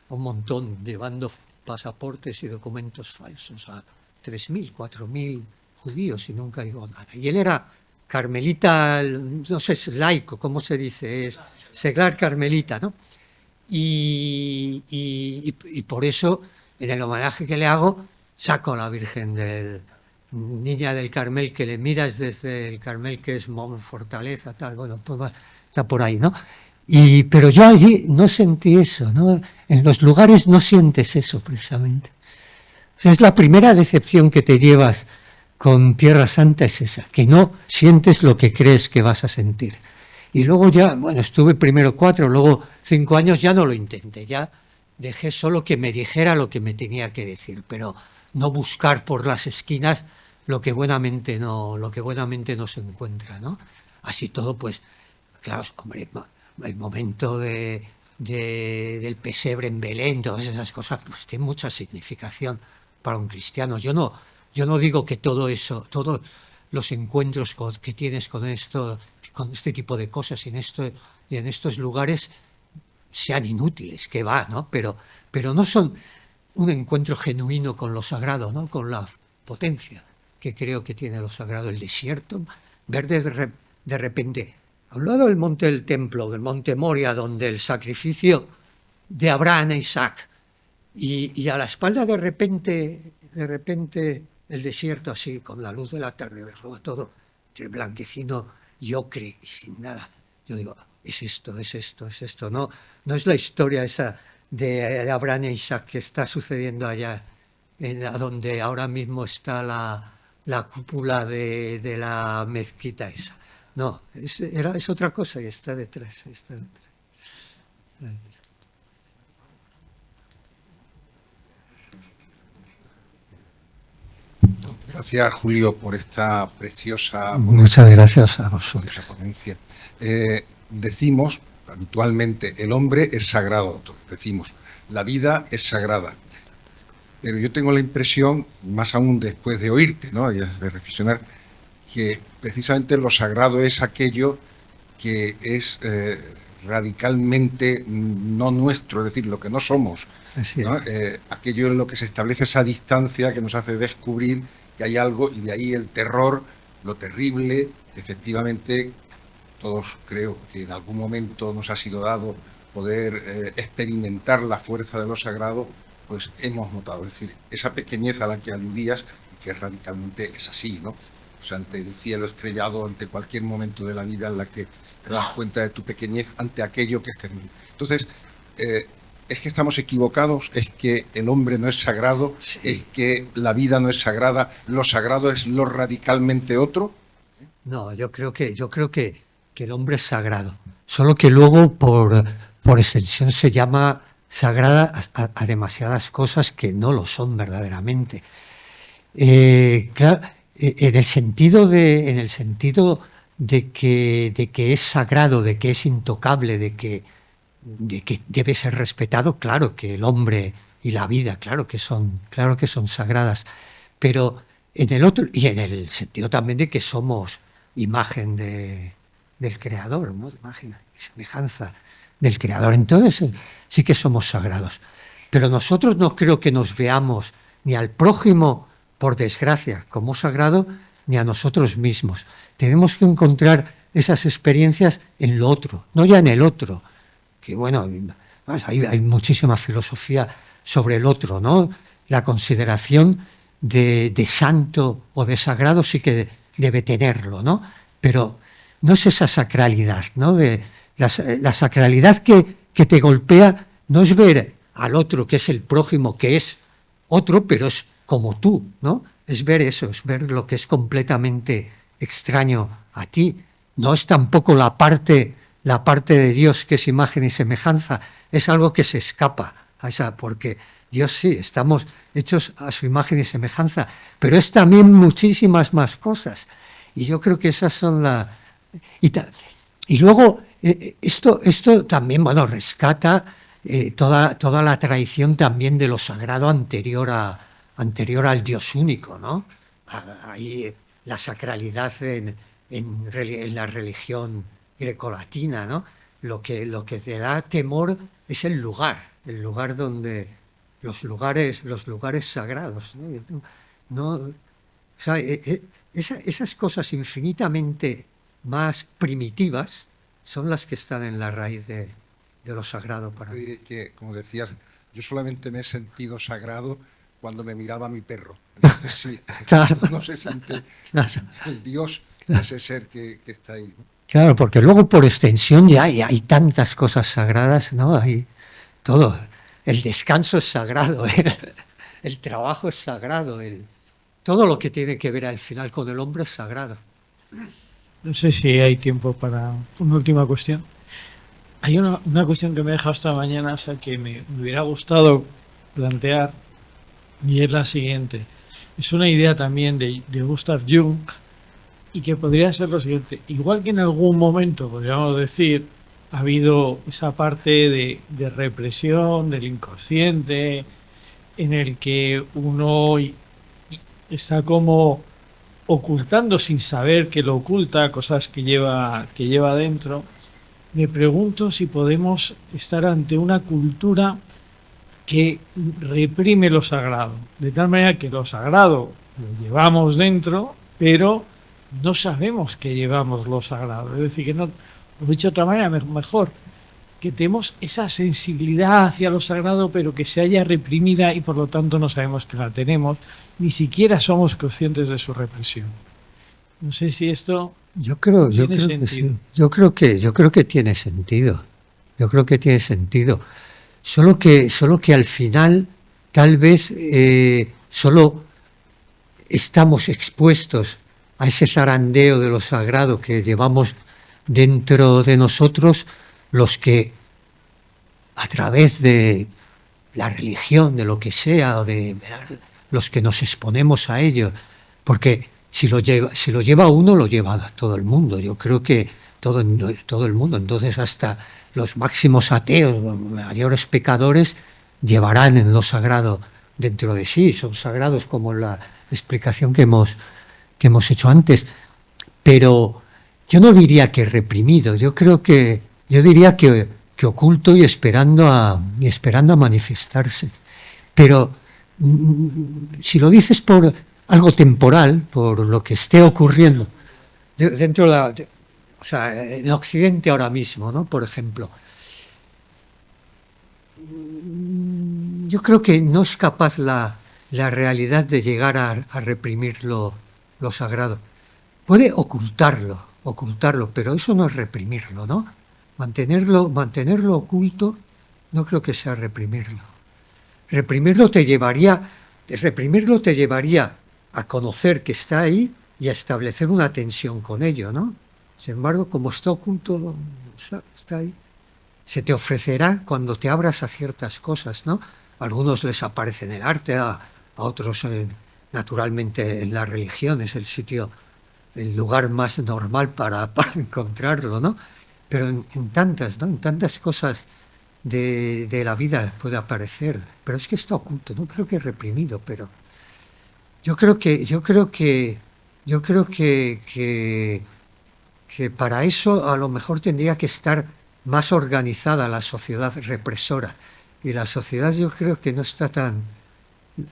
Speaker 2: Un montón, llevando pasaportes y documentos falsos a 3.000, 4.000 judíos y nunca digo nada. Y él era carmelita, no sé, es laico, ¿cómo se dice? Es seglar carmelita, ¿no? Y por eso, en el homenaje que le hago, saco a la Virgen Niña del Carmel, que le miras desde el Carmel, que es fortaleza, tal, bueno, pues está por ahí, ¿no? Pero yo allí no sentí eso, ¿no? En los lugares no sientes eso, precisamente. O sea, es la primera decepción que te llevas con Tierra Santa, es esa, que no sientes lo que crees que vas a sentir. Y luego ya, bueno, estuve primero 4, luego 5 años, ya no lo intenté, ya dejé solo que me dijera lo que me tenía que decir, pero no buscar por las esquinas lo que buenamente no se encuentra, ¿no? Así todo, pues, claro, hombre, el momento del pesebre en Belén, todas esas cosas, pues tienen mucha significación para un cristiano. Yo no digo que todo eso, todos los encuentros que tienes con este tipo de cosas y en estos lugares sean inútiles, que va, ¿no? Pero no son un encuentro genuino con lo sagrado, ¿no? Con la potencia que creo que tiene lo sagrado, el desierto, ver de repente, a un lado del monte del templo, del monte Moria, donde el sacrificio de Abraham e Isaac, y a la espalda de repente el desierto así, con la luz de la tarde, todo entre blanquecino y ocre y sin nada. Yo digo, es esto, no es la historia esa de Abraham e Isaac que está sucediendo allá, a donde ahora mismo está la cúpula de la mezquita esa. No, es otra cosa y está detrás.
Speaker 5: Gracias, Julio, por esta preciosa
Speaker 2: Muchas gracias a vosotros.
Speaker 5: ponencia. Decimos habitualmente, el hombre es sagrado, entonces decimos, la vida es sagrada. Pero yo tengo la impresión, más aún después de oírte, ¿no? De reflexionar, que precisamente lo sagrado es aquello que es radicalmente no nuestro, es decir, lo que no somos, ¿no? Aquello en lo que se establece esa distancia que nos hace descubrir que hay algo, y de ahí el terror, lo terrible. Efectivamente, todos creo que en algún momento nos ha sido dado poder experimentar la fuerza de lo sagrado, pues hemos notado, es decir, esa pequeñez a la que aludías, que radicalmente es así, ¿no? O sea, ante el cielo estrellado, ante cualquier momento de la vida en la que te das cuenta de tu pequeñez ante aquello que es terrible. Entonces, es que estamos equivocados, es que el hombre no es sagrado, sí. Es que la vida no es sagrada, lo sagrado es lo radicalmente otro.
Speaker 2: No, yo creo que el hombre es sagrado, solo que luego por extensión se llama sagrada a demasiadas cosas que no lo son verdaderamente. Claro, en el sentido de que es sagrado, de que es intocable, de que debe ser respetado, claro que el hombre y la vida, claro que son sagradas, pero en el otro, y en el sentido también de que somos imagen del Creador, ¿no? Imagen y semejanza del Creador, entonces sí que somos sagrados. Pero nosotros no creo que nos veamos ni al prójimo, por desgracia, como sagrado, ni a nosotros mismos. Tenemos que encontrar esas experiencias en lo otro, no ya en el otro, que bueno, hay muchísima filosofía sobre el otro, ¿no? La consideración de santo o de sagrado sí que debe tenerlo, ¿no? Pero no es esa sacralidad, ¿no? La sacralidad que te golpea no es ver al otro, que es el prójimo, que es otro, pero es como tú, ¿no? Es ver eso, es ver lo que es completamente extraño a ti. No es tampoco la parte de Dios que es imagen y semejanza, es algo que se escapa a esa, porque Dios sí, estamos hechos a su imagen y semejanza, pero es también muchísimas más cosas. Y yo creo que esas son y luego esto también, bueno, rescata toda la tradición también de lo sagrado anterior al Dios único, ¿no? Ahí la sacralidad en la religión grecolatina, ¿no? Lo que te da temor es el lugar donde los lugares sagrados, ¿no? O sea, esas cosas infinitamente más primitivas son las que están en la raíz de lo sagrado para mí.
Speaker 5: Yo diré que, como decías, yo solamente me he sentido sagrado cuando me miraba a mi perro. Entonces sí,
Speaker 2: claro.
Speaker 5: No se siente el Dios, ese ser que está ahí, ¿no?
Speaker 2: Claro, porque luego por extensión ya hay tantas cosas sagradas, ¿no? Hay todo. El descanso es sagrado, el trabajo es sagrado, todo lo que tiene que ver al final con el hombre es sagrado.
Speaker 6: No sé si hay tiempo para una última cuestión. Hay una cuestión que me he dejado esta mañana, o sea, que me hubiera gustado plantear, y es la siguiente. Es una idea también de Gustav Jung, y que podría ser lo siguiente. Igual que en algún momento, podríamos decir, ha habido esa parte de represión del inconsciente, en el que uno está como ocultando sin saber que lo oculta, cosas que lleva dentro. Me pregunto si podemos estar ante una cultura que reprime lo sagrado, de tal manera que lo sagrado lo llevamos dentro, pero no sabemos que llevamos lo sagrado. Es decir, que no, lo he dicho de otra manera, mejor, que tenemos esa sensibilidad hacia lo sagrado, pero que se haya reprimida y por lo tanto no sabemos que la tenemos, ni siquiera somos conscientes de su represión. No sé si esto tiene sentido.
Speaker 2: Yo creo que tiene sentido. Yo creo que tiene sentido. Solo que al final tal vez solo estamos expuestos a ese zarandeo de lo sagrado que llevamos dentro de nosotros, los que a través de la religión, de lo que sea, o de los que nos exponemos a ello, porque si lo lleva uno, lo lleva todo el mundo. Yo creo que todo el mundo, entonces hasta los máximos ateos, los mayores pecadores, llevarán en lo sagrado dentro de sí, son sagrados como la explicación que hemos hecho antes, pero yo no diría que reprimido, yo diría que oculto y esperando a manifestarse. Pero si lo dices por algo temporal, por lo que esté ocurriendo dentro o sea, en Occidente ahora mismo, ¿no? Por ejemplo, yo creo que no es capaz la realidad de llegar a reprimir lo sagrado. Puede ocultarlo, pero eso no es reprimirlo, ¿no? Mantenerlo oculto no creo que sea reprimirlo. Reprimirlo te llevaría a conocer que está ahí y a establecer una tensión con ello, ¿no? Sin embargo, como está oculto, está ahí. Se te ofrecerá cuando te abras a ciertas cosas, ¿no? A algunos les aparece en el arte, a otros naturalmente en la religión, es el lugar más normal para encontrarlo, ¿no? Pero en tantas cosas de la vida puede aparecer, pero es que está oculto, no creo que reprimido, pero yo creo que para eso a lo mejor tendría que estar más organizada la sociedad represora, y la sociedad yo creo que no está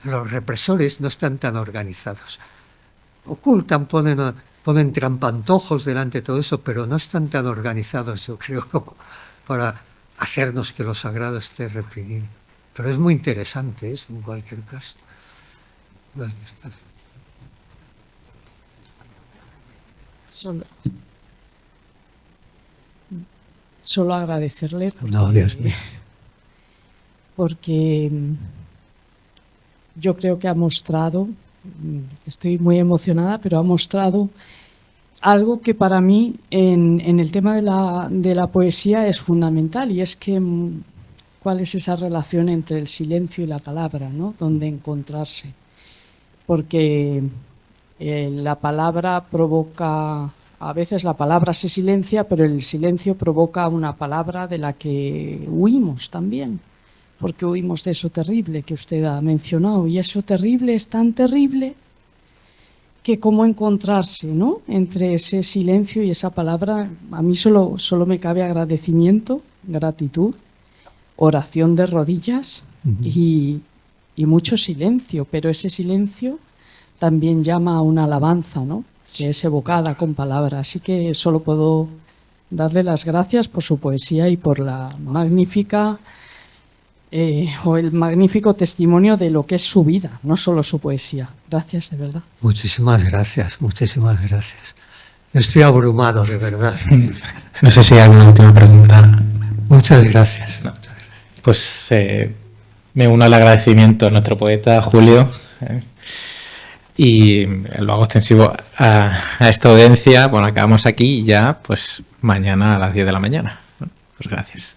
Speaker 2: los represores no están tan organizados. Ocultan, ponen trampantojos delante de todo eso, pero no están tan organizados, yo creo, como para hacernos que lo sagrado esté reprimido. Pero es muy interesante eso, en cualquier caso.
Speaker 7: Solo agradecerle
Speaker 2: No, Dios mío.
Speaker 7: porque yo creo que ha mostrado, estoy muy emocionada, pero ha mostrado algo que para mí en el tema de la poesía es fundamental, y es que cuál es esa relación entre el silencio y la palabra, ¿no? Dónde encontrarse. Porque la palabra provoca, a veces la palabra se silencia, pero el silencio provoca una palabra de la que huimos también, porque huimos de eso terrible que usted ha mencionado, y eso terrible es tan terrible que cómo encontrarse, ¿no?, entre ese silencio y esa palabra. A mí solo me cabe agradecimiento, gratitud, oración de rodillas y mucho silencio, pero ese silencio también llama a una alabanza, ¿no?, que es evocada con palabras. Así que solo puedo darle las gracias por su poesía y por la magnífica o el magnífico testimonio de lo que es su vida, no solo su poesía. Gracias, de verdad.
Speaker 2: Muchísimas gracias, muchísimas gracias. Estoy abrumado, de verdad.
Speaker 1: No sé si hay alguna última pregunta.
Speaker 2: Muchas gracias.
Speaker 1: No. Pues me uno al agradecimiento a nuestro poeta Julio y lo hago extensivo a esta audiencia. Bueno, acabamos aquí y ya pues mañana a las 10 de la mañana. Pues gracias.